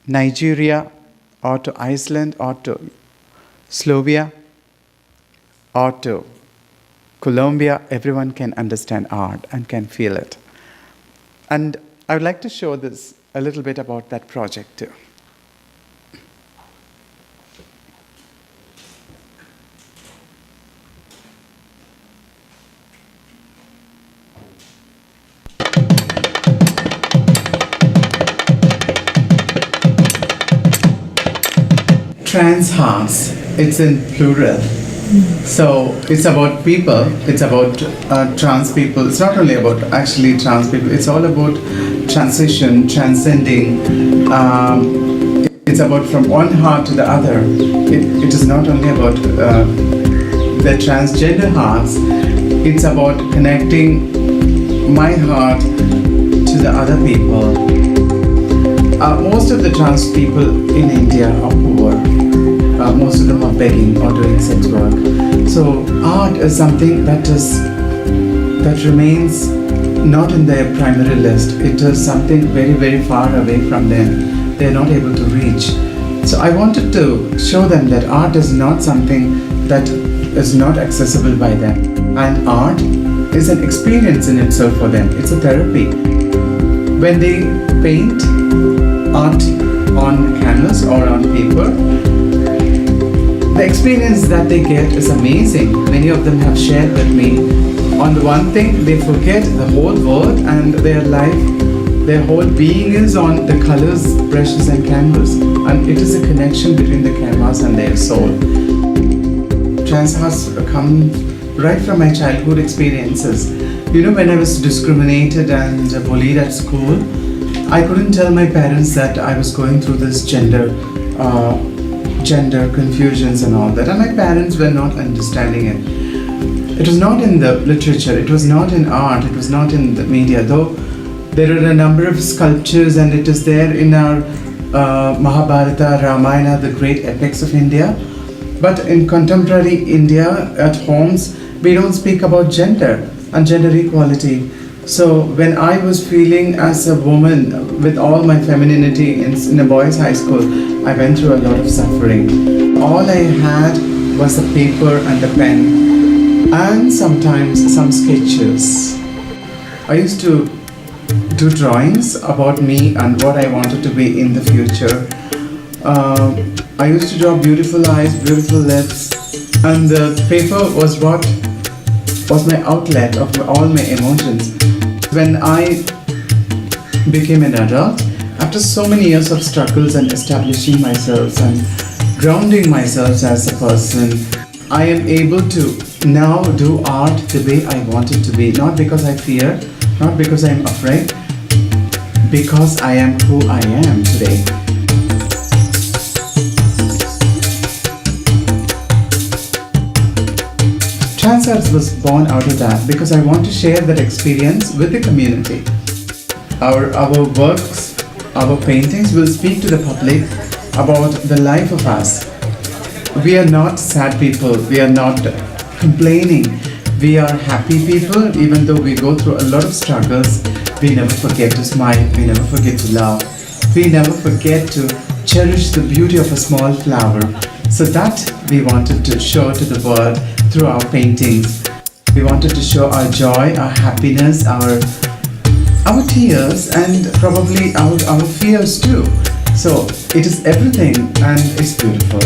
Nigeria or to Iceland or to Slovenia or to Colombia. Everyone can understand art and can feel it. And I would like to show this a little bit about that project too. Trans Hearts, it's in plural. So it's about people, it's about trans people. It's not only about actually trans people, it's all about transition, transcending. It's about from one heart to the other. It is not only about the transgender hearts, it's about connecting my heart to the other people. Most of the trans people in India are poor. Most of them are begging or doing sex work. So art is something that remains not in their primary list. It is something very, very far away from them. They are not able to reach. So I wanted to show them that art is not something that is not accessible by them. And art is an experience in itself for them. It's a therapy. When they paint art on canvas or on paper, the experience that they get is amazing. Many of them have shared with me. On the one thing, they forget the whole world and their life, their whole being is on the colors, brushes and canvas. And it is a connection between the canvas and their soul. Trans has come right from my childhood experiences. You know, when I was discriminated and bullied at school, I couldn't tell my parents that I was going through this gender confusions and all that, and my parents were not understanding it. It was not in the literature, it was not in art, it was not in the media, though there are a number of sculptures and it is there in our Mahabharata, Ramayana, the great epics of India. But in contemporary India, at homes, we don't speak about gender and gender equality. So when I was feeling as a woman with all my femininity in a boys' high school, I went through a lot of suffering. All I had was a paper and a pen and sometimes some sketches. I used to do drawings about me and what I wanted to be in the future. I used to draw beautiful eyes, beautiful lips, and the paper was what was my outlet of all my emotions. When I became an adult, after so many years of struggles and establishing myself and grounding myself as a person, I am able to now do art the way I want it to be. Not because I fear, not because I am afraid, because I am who I am today. Trans Arts was born out of that because I want to share that experience with the community. Our works, our paintings will speak to the public about the life of us. We are not sad people, we are not complaining. We are happy people, even though we go through a lot of struggles. We never forget to smile, we never forget to laugh. We never forget to cherish the beauty of a small flower. So that we wanted to show to the world through our paintings. We wanted to show our joy, our happiness, our tears, and probably our fears too. So it is everything and it's beautiful.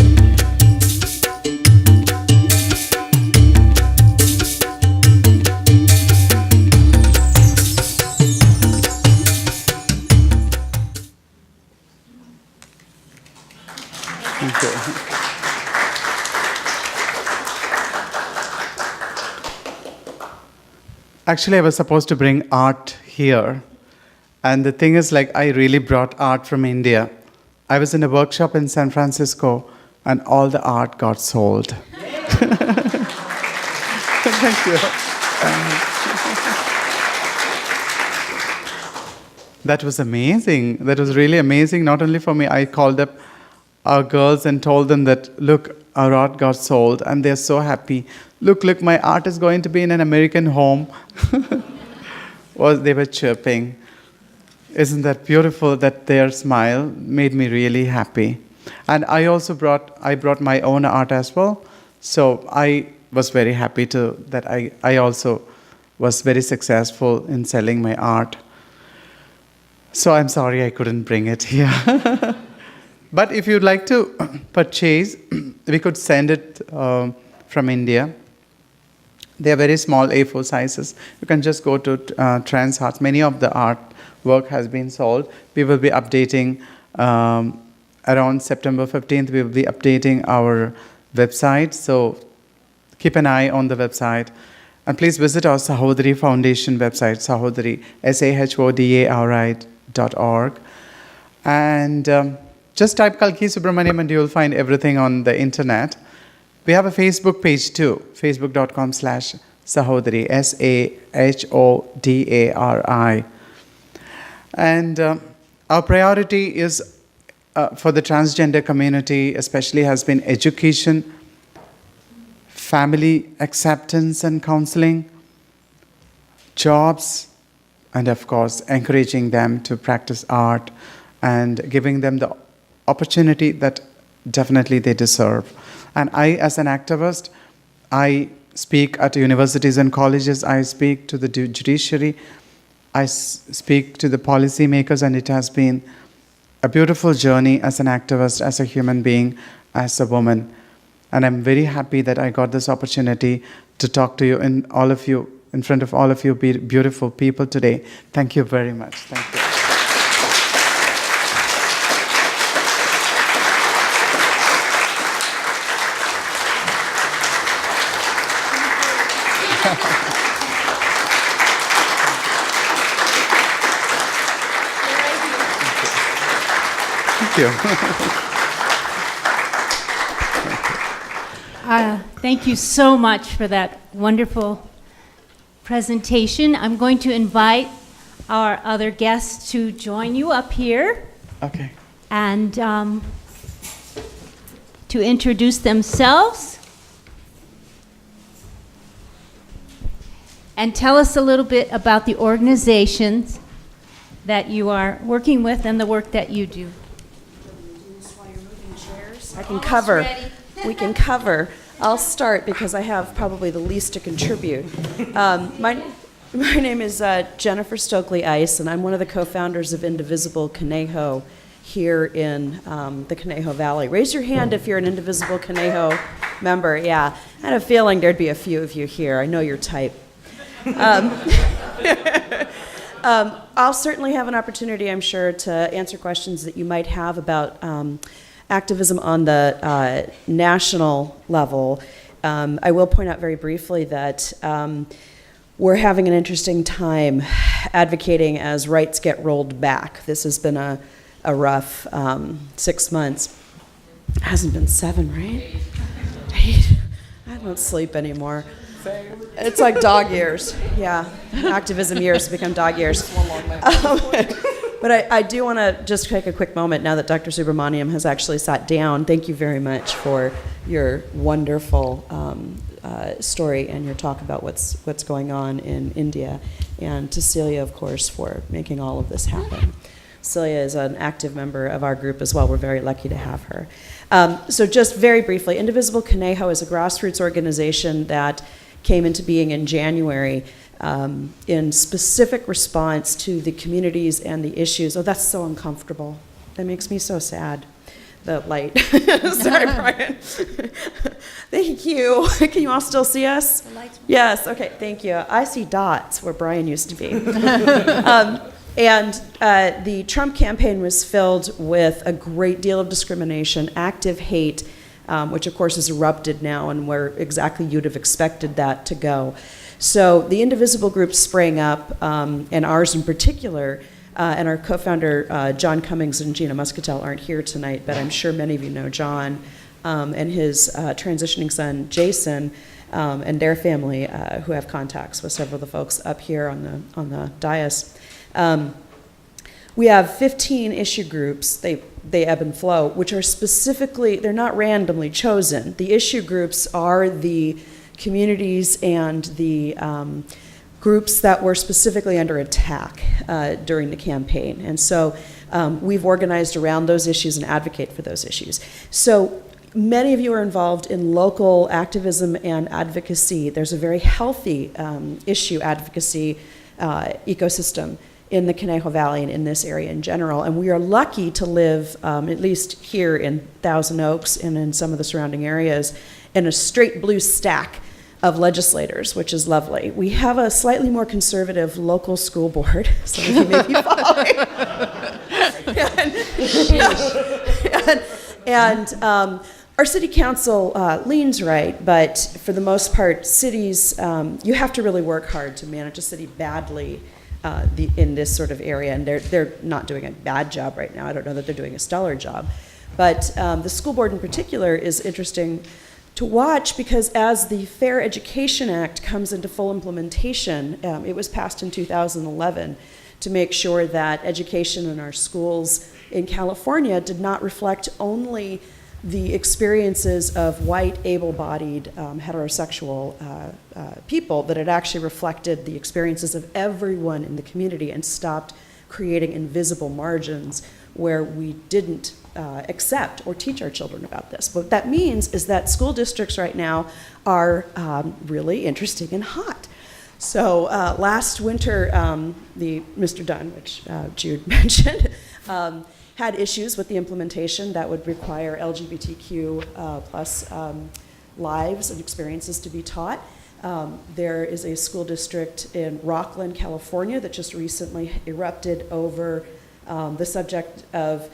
Thank you. Actually, I was supposed to bring art here. And the thing is, like, I really brought art from India. I was in a workshop in San Francisco, and all the art got sold. Thank you. That was amazing. That was really amazing, not only for me. I called up our girls and told them that, look, our art got sold, and they're so happy. Look, my art is going to be in an American home. They were chirping. Isn't that beautiful that their smile made me really happy? And I also brought my own art as well. So I was very happy that I also was very successful in selling my art. So I'm sorry I couldn't bring it here. But if you'd like to purchase, we could send it from India. They are very small A4 sizes. You can just go to Trans Arts. Many of the artwork has been sold. We will be updating around September 15th. We will be updating our website. So keep an eye on the website. And please visit our Sahodari Foundation website, Sahodari, SAHODARI.org. And just type Kalki Subramaniam and you'll find everything on the internet. We have a Facebook page too, facebook.com/Sahodari, SAHODARI. And our priority is for the transgender community, especially, has been education, family acceptance and counseling, jobs, and of course, encouraging them to practice art and giving them the opportunity that definitely they deserve. And I, as an activist, I speak at universities and colleges, I speak to the judiciary, I speak to the policymakers, and it has been a beautiful journey as an activist, as a human being, as a woman. And I'm very happy that I got this opportunity to talk to you and all of you, in front of all of you beautiful people today. Thank you very much. Thank you. Thank you. Thank you so much for that wonderful presentation. I'm going to invite our other guests to join you up here Okay. and to introduce themselves and tell us a little bit about the organizations that you are working with and the work that you do. I can cover. We can cover. I'll start because I have probably the least to contribute. My name is Jennifer Stokely-Ice, and I'm one of the co-founders of Indivisible Conejo here in the Conejo Valley. Raise your hand if you're an Indivisible Conejo member. Yeah, I had a feeling there'd be a few of you here. I know your type. I'll certainly have an opportunity, I'm sure, to answer questions that you might have about activism on the national level. I will point out very briefly that we're having an interesting time advocating as rights get rolled back. This has been a rough 6 months. It hasn't been 7, right? 8. I don't sleep anymore. It's like dog years. Yeah, activism years become dog years. But I do want to just take a quick moment now that Dr. Subramaniam has actually sat down. Thank you very much for your wonderful story and your talk about what's going on in India. And to Celia, of course, for making all of this happen. Celia is an active member of our group as well. We're very lucky to have her. So just very briefly, Indivisible Conejo is a grassroots organization that came into being in January in specific response to the communities and the issues. Oh, that's so uncomfortable. That makes me so sad. The light. Sorry, Brian. Thank you. Can you all still see us? Yes, okay, thank you. I see dots where Brian used to be. And the Trump campaign was filled with a great deal of discrimination, active hate, which of course has erupted now and where exactly you'd have expected that to go. So the Indivisible group sprang up, and ours in particular, and our co-founder John Cummings and Gina Muscatel aren't here tonight, but I'm sure many of you know John and his transitioning son Jason and their family who have contacts with several of the folks up here on the dais. We have 15 issue groups, they ebb and flow, which are specifically, they're not randomly chosen. The issue groups are the communities and the groups that were specifically under attack during the campaign. And so we've organized around those issues and advocate for those issues. So many of you are involved in local activism and advocacy. There's a very healthy issue advocacy ecosystem in the Conejo Valley and in this area in general. And we are lucky to live, at least here in Thousand Oaks and in some of the surrounding areas, in a straight blue stack of legislators, which is lovely. We have a slightly more conservative local school board. Some of you may be following. and our city council leans right, but for the most part, cities, you have to really work hard to manage a city badly in this sort of area, and they're not doing a bad job right now. I don't know that they're doing a stellar job. But the school board in particular is interesting to watch because as the Fair Education Act comes into full implementation, it was passed in 2011 to make sure that education in our schools in California did not reflect only the experiences of white, able-bodied, heterosexual people, that it actually reflected the experiences of everyone in the community and stopped creating invisible margins where we didn't accept or teach our children about this. What that means is that school districts right now are really interesting and hot. So last winter, Mr. Dunn, which Jude mentioned, had issues with the implementation that would require LGBTQ plus lives and experiences to be taught. There is a school district in Rockland, California that just recently erupted over the subject of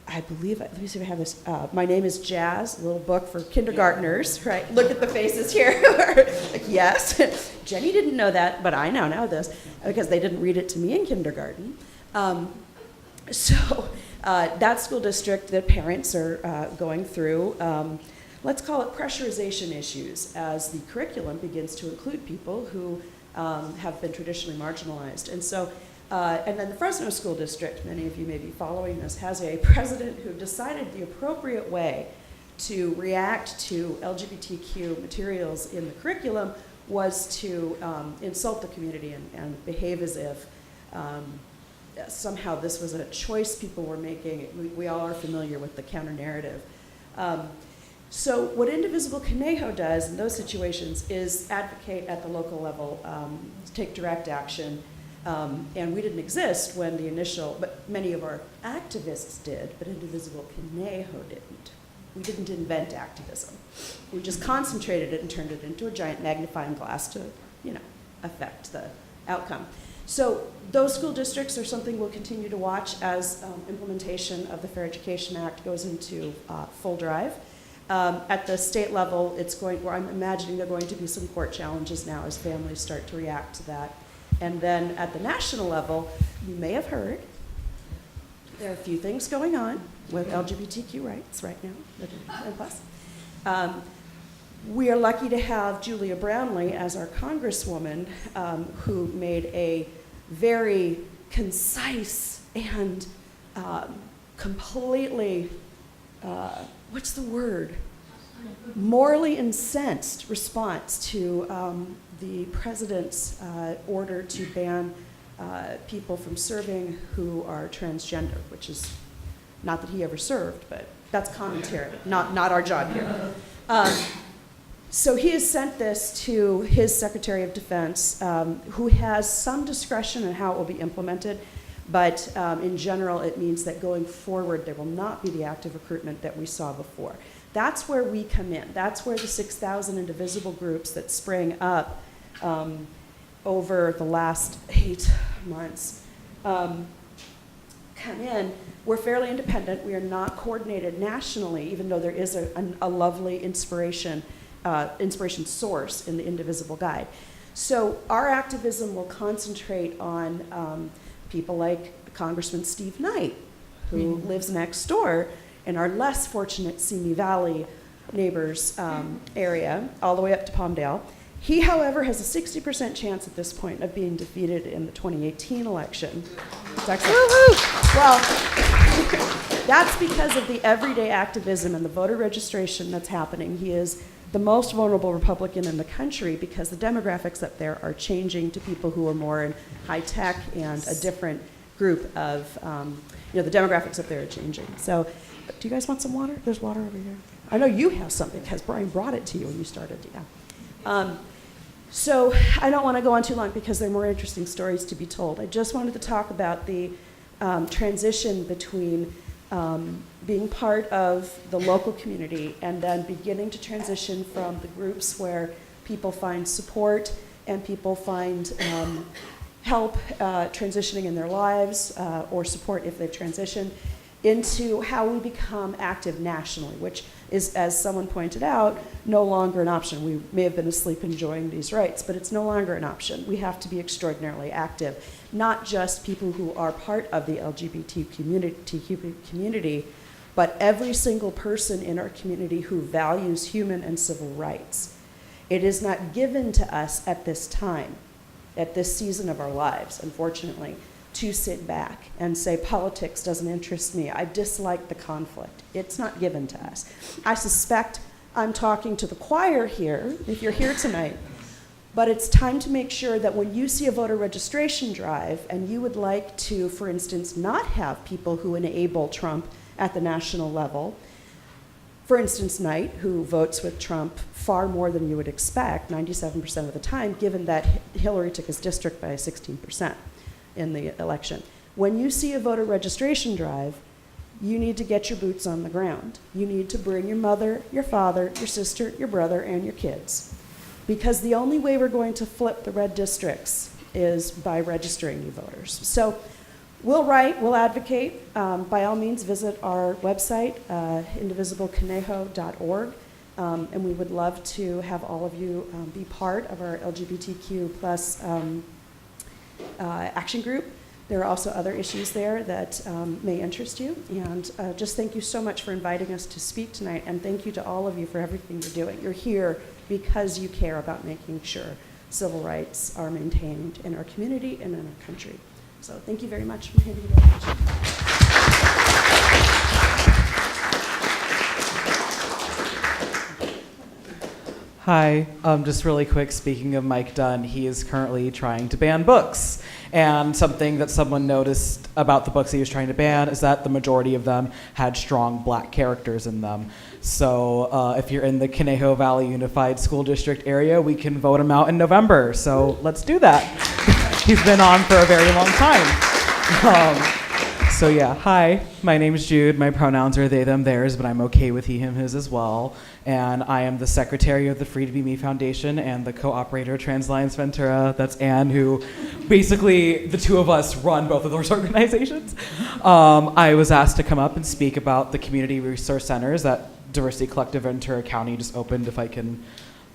I believe, let me see if I have this, My Name is Jazz, a little book for kindergartners, right? Look at the faces here. Like, yes, Jenny didn't know that, but I now know this because they didn't read it to me in kindergarten. So that school district, the parents are going through, let's call it pressurization issues as the curriculum begins to include people who have been traditionally marginalized. And so, and then the Fresno School District, many of you may be following this, has a president who decided the appropriate way to react to LGBTQ materials in the curriculum was to insult the community and behave as if somehow this was a choice people were making. We all are familiar with the counter-narrative. So what Indivisible Conejo does in those situations is advocate at the local level, take direct action. And we didn't exist when the initial, but many of our activists did, but Indivisible Conejo didn't. We didn't invent activism. We just concentrated it and turned it into a giant magnifying glass to, affect the outcome. So those school districts are something we'll continue to watch as implementation of the Fair Education Act goes into full drive. At the state level, I'm imagining there are going to be some court challenges now as families start to react to that. And then at the national level, you may have heard, there are a few things going on with LGBTQ rights right now, and plus. We are lucky to have Julia Brownlee as our congresswoman, who made a very concise and completely, what's the word? Morally incensed response to the president's order to ban people from serving who are transgender, which is not that he ever served, but that's commentary, not our job here. So he has sent this to his Secretary of Defense, who has some discretion in how it will be implemented, but in general it means that going forward there will not be the active recruitment that we saw before. That's where we come in. That's where the 6,000 indivisible groups that sprang up over the last 8 months come in. We're fairly independent. We are not coordinated nationally, even though there is a lovely inspiration source in the Indivisible Guide. So our activism will concentrate on people like Congressman Steve Knight, who lives next door in our less fortunate Simi Valley neighbors area, all the way up to Palmdale. He, however, has a 60% chance at this point of being defeated in the 2018 election. Well, that's because of the everyday activism and the voter registration that's happening. He is the most vulnerable Republican in the country because the demographics up there are changing to people who are more in high tech and a different group of, the demographics up there are changing. So, do you guys want some water? There's water over here. I know you have something because Brian brought it to you when you started. Yeah. So I don't want to go on too long because there are more interesting stories to be told. I just wanted to talk about the transition between being part of the local community and then beginning to transition from the groups where people find support and people find help transitioning in their lives or support if they've transitioned into how we become active nationally, which is, as someone pointed out, no longer an option. We may have been asleep enjoying these rights, but it's no longer an option. We have to be extraordinarily active, not just people who are part of the LGBT community, but every single person in our community who values human and civil rights. It is not given to us at this time, at this season of our lives, unfortunately, to sit back and say, politics doesn't interest me. I dislike the conflict. It's not given to us. I suspect I'm talking to the choir here, if you're here tonight, but it's time to make sure that when you see a voter registration drive and you would like to, for instance, not have people who enable Trump at the national level, for instance, Knight, who votes with Trump far more than you would expect, 97% of the time, given that Hillary took his district by 16% in the election. When you see a voter registration drive, you need to get your boots on the ground. You need to bring your mother, your father, your sister, your brother, and your kids. Because the only way we're going to flip the red districts is by registering new voters. So we'll write, we'll advocate. By all means, visit our website, indivisibleconejo.org. And we would love to have all of you be part of our LGBTQ plus action group. There are also other issues there that may interest you. And just thank you so much for inviting us to speak tonight. And thank you to all of you for everything you're doing. You're here because you care about making sure civil rights are maintained in our community and in our country. So thank you very much for handing it over. Hi, just really quick, speaking of Mike Dunn, he is currently trying to ban books. And something that someone noticed about the books he was trying to ban is that the majority of them had strong black characters in them. So if you're in the Conejo Valley Unified School District area, we can vote him out in November. So let's do that. He's been on for a very long time. So yeah, hi, my name is Jude. My pronouns are they, them, theirs, but I'm okay with he, him, his as well. And I am the secretary of the Free to Be Me Foundation and the co-operator of Trans Alliance Ventura. That's Anne, who basically the two of us run both of those organizations. I was asked to come up and speak about the community resource centers that Diversity Collective Ventura County just opened, if I can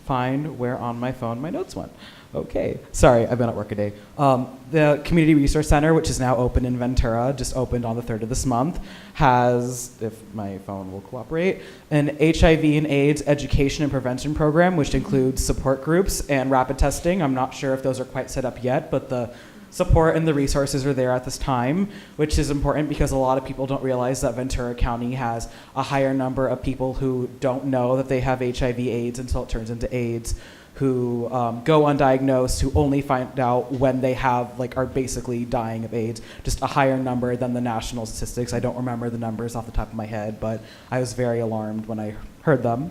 find where on my phone my notes went. Okay, sorry, I've been at work a day. The Community Resource Center, which is now open in Ventura, just opened on the 3rd of this month, has, if my phone will cooperate, an HIV and AIDS education and prevention program, which includes support groups and rapid testing. I'm not sure if those are quite set up yet, but the support and the resources are there at this time, which is important because a lot of people don't realize that Ventura County has a higher number of people who don't know that they have HIV/AIDS until it turns into AIDS, who go undiagnosed, who only find out when they have, are basically dying of AIDS, just a higher number than the national statistics. I don't remember the numbers off the top of my head, but I was very alarmed when I heard them.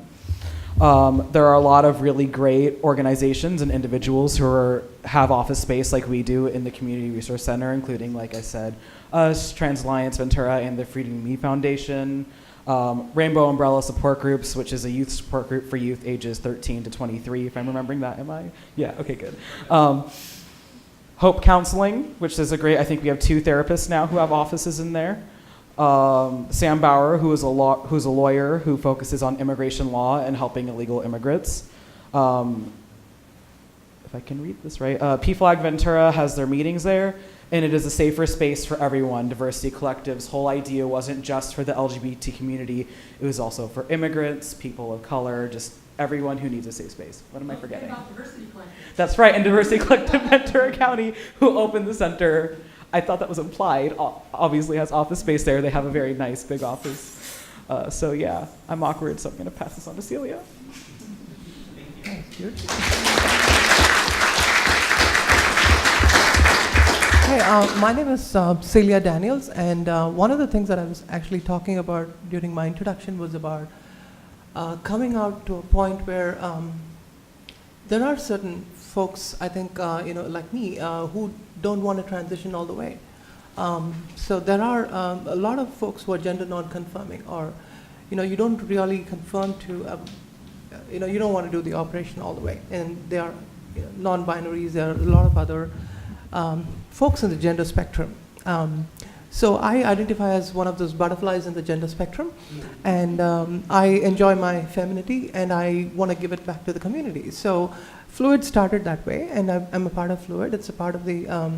There are a lot of really great organizations and individuals who have office space like we do in the Community Resource Center, including, like I said, us, Trans Alliance Ventura, and the Freedom of Me Foundation. Rainbow Umbrella Support Groups, which is a youth support group for youth ages 13 to 23, if I'm remembering that, am I? Yeah, okay, good. Hope Counseling, which is I think we have 2 therapists now who have offices in there. Sam Bauer, who's a lawyer who focuses on immigration law and helping illegal immigrants. If I can read this right, PFLAG Ventura has their meetings there. And it is a safer space for everyone. Diversity Collective's whole idea wasn't just for the LGBT community, it was also for immigrants, people of color, just everyone who needs a safe space. What am I forgetting? About Diversity Collective. That's right, and Diversity Collective Ventura County, who opened the center. I thought that was implied, obviously has office space there. They have a very nice big office. So yeah, I'm awkward, so I'm gonna pass this on to Celia. Thank you. Hi, my name is Celia Daniels, and one of the things that I was actually talking about during my introduction was about coming out to a point where there are certain folks, I think, like me, who don't want to transition all the way. So there are a lot of folks who are gender non-conforming, or, you don't really conform to, you don't want to do the operation all the way. And they are non-binaries, there are a lot of other folks in the gender spectrum. So I identify as one of those butterflies in the gender spectrum, and I enjoy my femininity, and I want to give it back to the community. So FFLUID started that way, and I'm a part of FFLUID. It's a part of the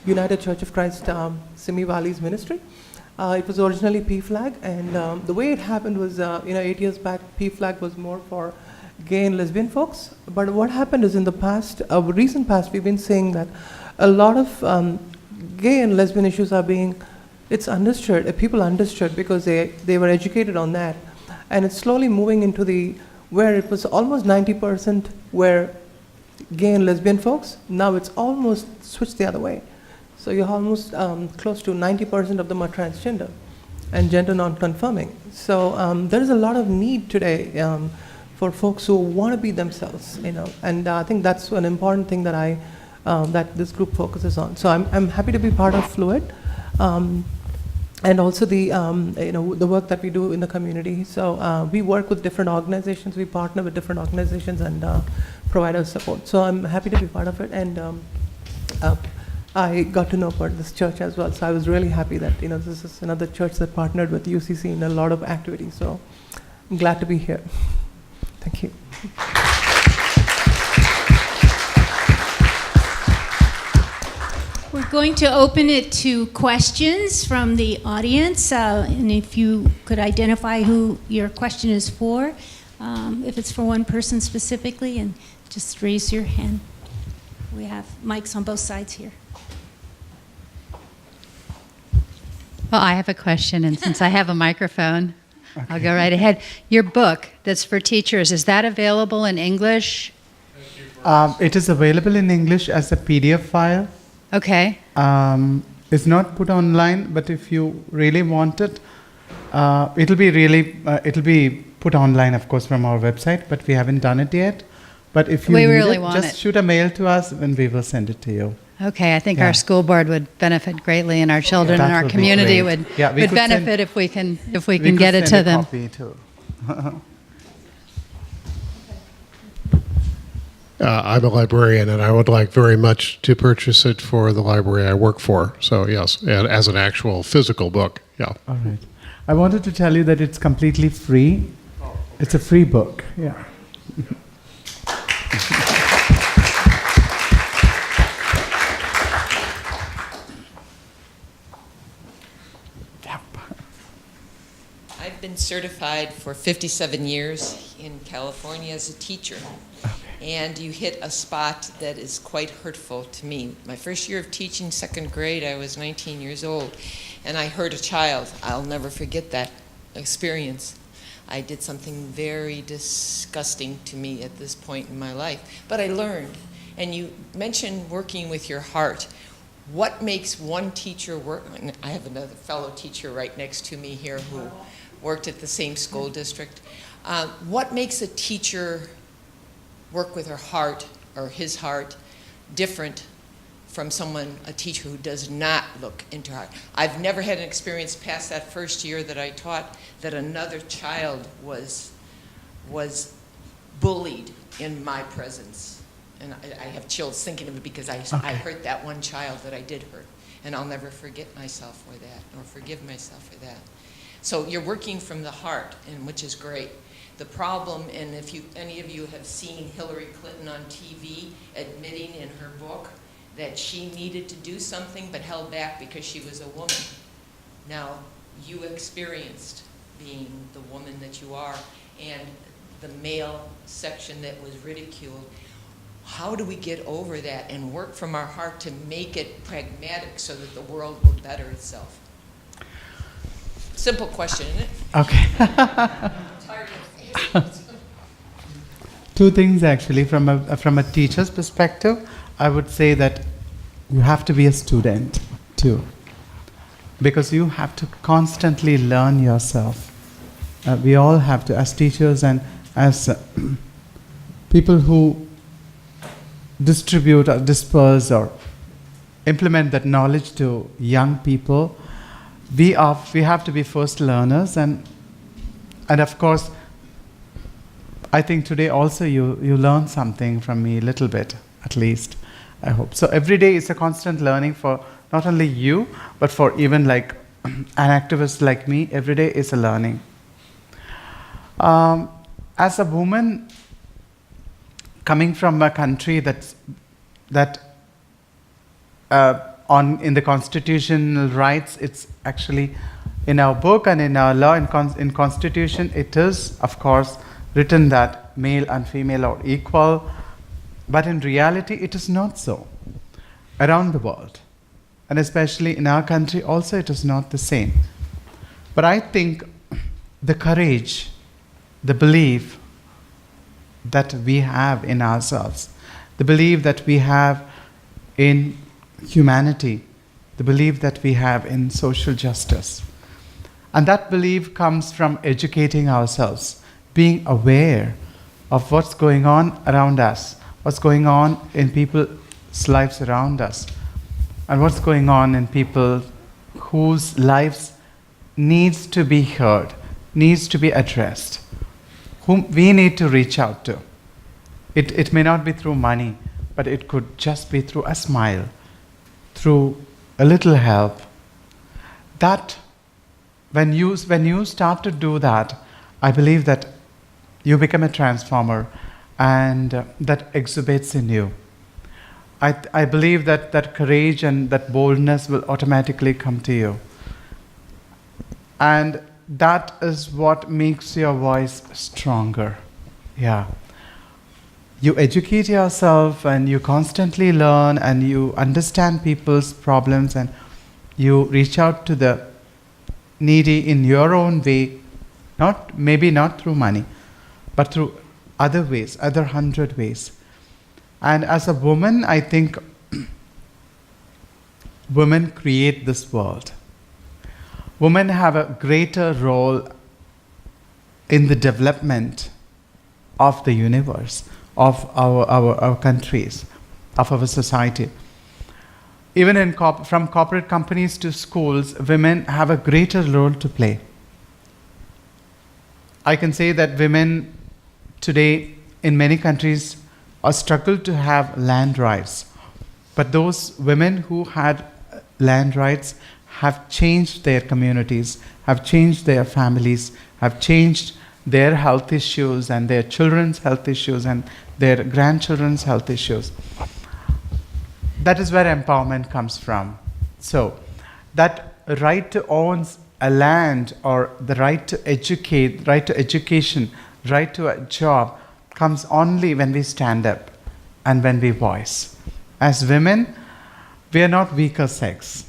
United Church of Christ Simi Valley's ministry. It was originally PFLAG, and the way it happened was, 8 years back, PFLAG was more for gay and lesbian folks. But what happened is in the past, recent past, we've been seeing that a lot of gay and lesbian issues are being, it's understood, people understood because they were educated on that. And it's slowly moving into where it was almost 90% were gay and lesbian folks, now it's almost switched the other way. So you're almost close to 90% of them are transgender and gender non-conforming. So there is a lot of need today for folks who want to be themselves, and I think that's an important thing that that this group focuses on. So I'm happy to be part of FFLUID, and also the work that we do in the community. So we work with different organizations, we partner with different organizations and provide us support. So I'm happy to be part of it, and I got to know about this church as well. So I was really happy that this is another church that partnered with UCC in a lot of activities. So I'm glad to be here. Thank you. We're going to open it to questions from the audience, and if you could identify who your question is for, if it's for one person specifically, and just raise your hand. We have mics on both sides here. Well, I have a question, and since I have a microphone, I'll go right ahead. Your book that's for teachers, is that available in English? It is available in English as a PDF file. Okay. It's not put online, but if you really want it, it'll be put online, of course, from our website, but we haven't done it yet. But if you We need really it, want just it. shoot a mail to us and we will send it to you. Okay, I think Yeah. our school board would benefit greatly, and our children That and our would be community great. would, Yeah, we would could send- benefit if we can We get could it send to a them. copy too. I'm a librarian, and I would like very much to purchase it for the library I work for. So yes, and as an actual physical book. Yeah. All right. I wanted to tell you that it's completely free. It's a free book. Yeah. I've been certified for 57 years in California as a teacher. And you hit a spot that is quite hurtful to me. My first year of teaching, second grade, I was 19 years old, and I hurt a child. I'll never forget that experience. I did something very disgusting to me at this point in my life, but I learned. And you mentioned working with your heart. What makes one teacher work? And I have another fellow teacher right next to me here who worked at the same school district. What makes a teacher work with her heart or his heart different from a teacher who does not look into her heart? I've never had an experience past that first year that I taught that another child was bullied in my presence. And I have chills thinking of it because I hurt that one child that I did hurt. And I'll never forget myself for that or forgive myself for that. So you're working from the heart, and which is great. The problem, and if any of you have seen Hillary Clinton on TV admitting in her book that she needed to do something but held back because she was a woman. Now, you experienced being the woman that you are and the male section that was ridiculed. How do we get over that and work from our heart to make it pragmatic so that the world will better itself? Simple question, isn't it? Okay. Two things actually. From a teacher's perspective, I would say that you have to be a student too, because you have to constantly learn yourself. We all have to, as teachers and as people who distribute or disperse or implement that knowledge to young people. We have to be first learners, and of course, I think today also you learn something from me a little bit, at least, I hope. So every day is a constant learning for not only you, but for even like an activist like me, every day is a learning. As a woman coming from a country in the constitutional rights, it's actually in our book and in our law, in constitution, it is, of course, written that male and female are equal, but in reality, it is not so around the world. And especially in our country also it is not the same. But I think the courage, the belief that we have in ourselves, the belief that we have in humanity, the belief that we have in social justice. And that belief comes from educating ourselves, being aware of what's going on around us, what's going on in people's lives around us, and what's going on in people whose lives needs to be heard, needs to be addressed, whom we need to reach out to. It may not be through money, but it could just be through a smile, through a little help. That, when you start to do that, I believe that you become a transformer, and that exhibits in you. I believe that that courage and that boldness will automatically come to you. And that is what makes your voice stronger. Yeah. You educate yourself and you constantly learn and you understand people's problems and you reach out to the needy in your own way, maybe not through money, but through other ways, other 100 ways. And as a woman, I think women create this world. Women have a greater role in the development of the universe, of our countries, of our society. Even from corporate companies to schools, women have a greater role to play. I can say that women today in many countries struggle to have land rights. But those women who had land rights have changed their communities, have changed their families, have changed their health issues and their children's health issues and their grandchildren's health issues. That is where empowerment comes from. So, that right to own a land or the right to educate, right to education, right to a job comes only when we stand up and when we voice. As women, we are not weaker sex.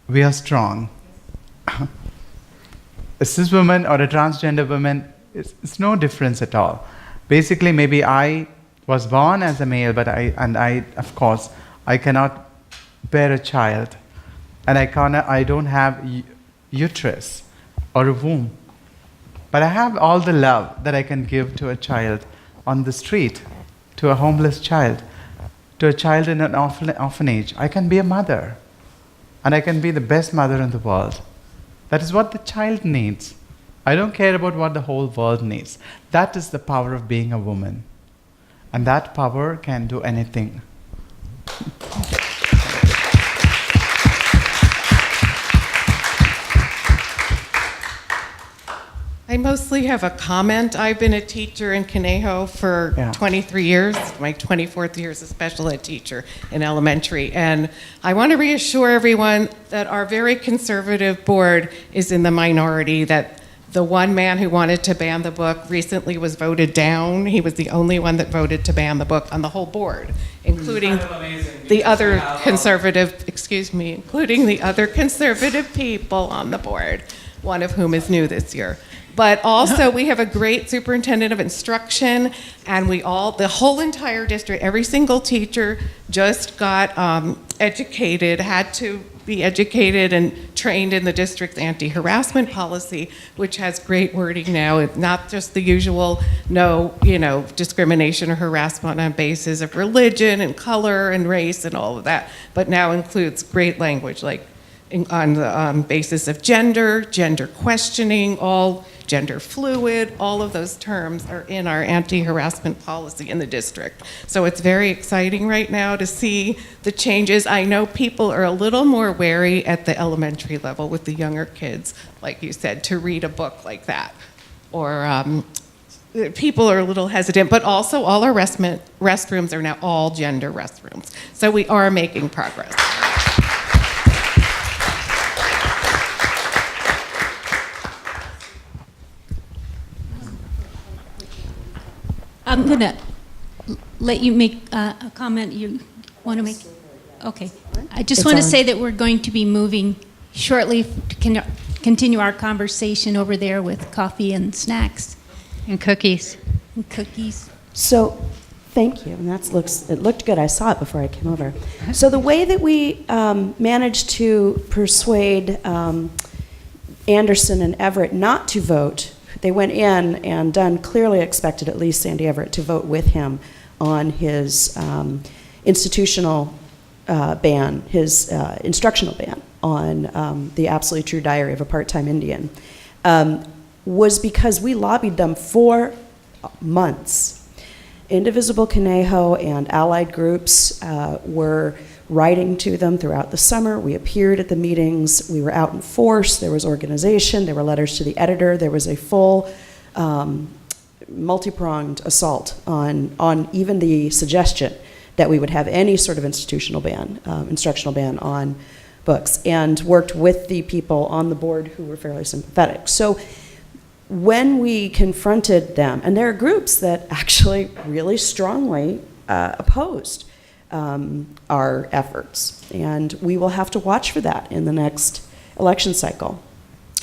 We are strong. A cis woman or a transgender woman, it's no difference at all. Basically, maybe I was born as a male, but I of course, I cannot bear a child, and I don't have uterus or a womb. But I have all the love that I can give to a child on the street, to a homeless child, to a child in an orphanage. I can be a mother, and I can be the best mother in the world. That is what the child needs. I don't care about what the whole world needs. That is the power of being a woman. And that power can do anything. I mostly have a comment. I've been a teacher in Conejo for 23 years, my 24th year as a special ed teacher in elementary. And I want to reassure everyone that our very conservative board is in the minority, that the one man who wanted to ban the book recently was voted down. He was the only one that voted to ban the book on the whole board, including the other conservative, including the other conservative people on the board, one of whom is new this year. But also, we have a great superintendent of instruction, and the whole entire district, every single teacher just got educated, had to be educated and trained in the district's anti-harassment policy, which has great wording now. It's not just the usual no, discrimination or harassment on basis of religion and color and race and all of that, but now includes great language like on the basis of gender questioning, all gender fluid, all of those terms are in our anti-harassment policy in the district. So it's very exciting right now to see the changes. I know people are a little more wary at the elementary level with the younger kids, like you said, to read a book like that. Or people are a little hesitant, but also all our restrooms are now all gender restrooms. So we are making progress. I'm going to let you make a comment you want to make. Okay. I just It's want to on. say that we're going to be moving shortly to continue our conversation over there with coffee and snacks And cookies. and cookies. So, thank you, and it looked good. I saw it before I came over. So the way that we managed to persuade Anderson and Everett not to vote, they went in and Dunn clearly expected at least Sandy Everett to vote with him on his institutional ban, his instructional ban on the Absolutely True Diary of a Part-Time Indian, was because we lobbied them for months. Indivisible, Conejo, and allied groups were writing to them throughout the summer. We appeared at the meetings. We were out in force. There was organization. There were letters to the editor. There was a full multi-pronged assault on even the suggestion that we would have any sort of institutional ban, instructional ban on books, and worked with the people on the board who were fairly sympathetic. So when we confronted them, and there are groups that actually really strongly opposed our efforts, and we will have to watch for that in the next election cycle.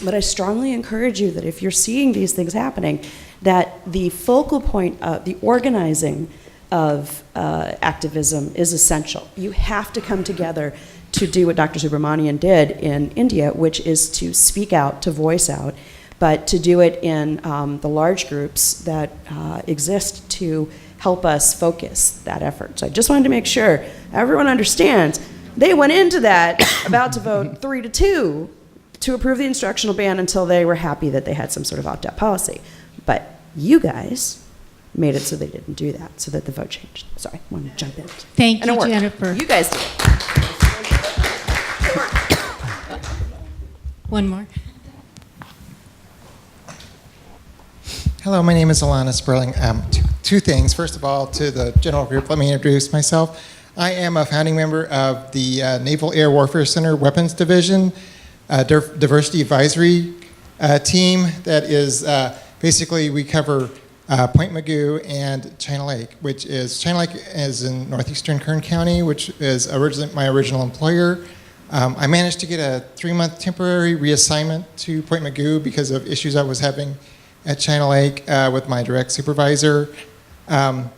But I strongly encourage you that if you're seeing these things happening, that the focal point of the organizing of activism is essential. You have to come together to do what Dr. Subramanian did in India, which is to speak out, to voice out, but to do it in the large groups that exist to help us focus that effort. So I just wanted to make sure everyone understands they went into that about to vote 3-2 to approve the instructional ban until they were happy that they had some sort of opt-out policy. But you guys made it so they didn't do that, so that the vote changed. Sorry, I wanted to jump in. Thank And it you, worked. Jennifer. You guys did it. One more. Hello, my name is Alana Sperling. Two things. First of all, to the general group, let me introduce myself. I am a founding member of the Naval Air Warfare Center Weapons Division Diversity Advisory Team. That is basically we cover Point Mugu and China Lake, which is China Lake is in northeastern Kern County, which is my original employer. I managed to get a 3-month temporary reassignment to Point Mugu because of issues I was having at China Lake with my direct supervisor.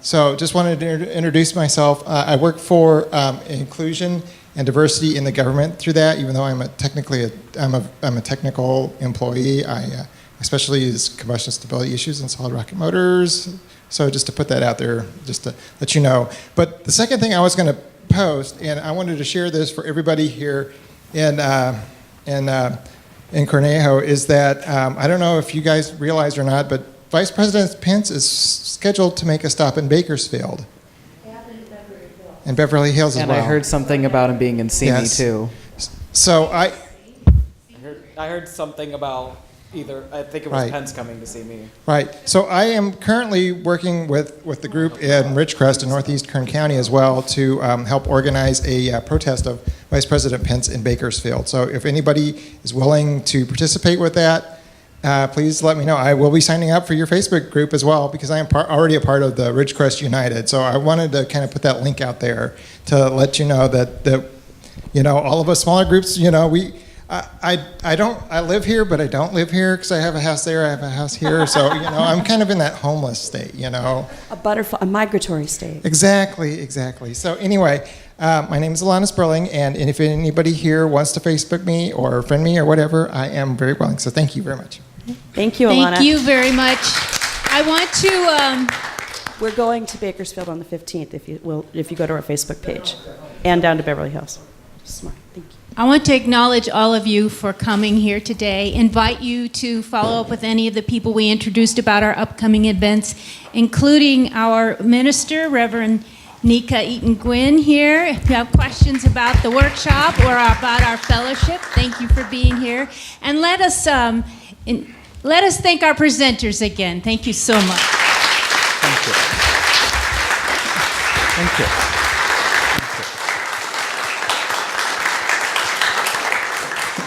So just wanted to introduce myself. I work for inclusion and diversity in the government through that, even though I'm a technical employee. I especially use combustion stability issues and solid rocket motors. So just to put that out there, just to let you know. But the second thing I was going to post, and I wanted to share this for everybody here in Conejo, is that I don't know if you guys realize or not, but Vice President Pence is scheduled to make a stop in Bakersfield. And Beverly Hills as And well. I heard something about him being in Simi Yes. too. So I heard something about I think it was Right. Pence coming to see me. Right. So I am currently working with the group in Ridgecrest in Northeast Kern County as well to help organize a protest of Vice President Pence in Bakersfield. So if anybody is willing to participate with that, please let me know. I will be signing up for your Facebook group as well because I am already a part of the Ridgecrest United. So I wanted to kind of put that link out there to let you know that all of us smaller groups, I live here, but I don't live here because I have a house there, I have a house here. So, I'm kind of in that homeless state, A migratory state. Exactly. So anyway, my name is Alana Sperling, and if anybody here wants to Facebook me or friend me or whatever, I am very willing. So thank you very much. Thank you, Alana. Thank you very much. I want to. We're going to Bakersfield on the 15th if you go to our Facebook page, and down to Beverly Hills. Smart. Thank you. I want to acknowledge all of you for coming here today, invite you to follow up with any of the people we introduced about our upcoming events, including our minister, Reverend Nika Eaton-Gwynn here. If you have questions about the workshop or about our fellowship, thank you for being here. And let us thank our presenters again. Thank you so much. Thank you.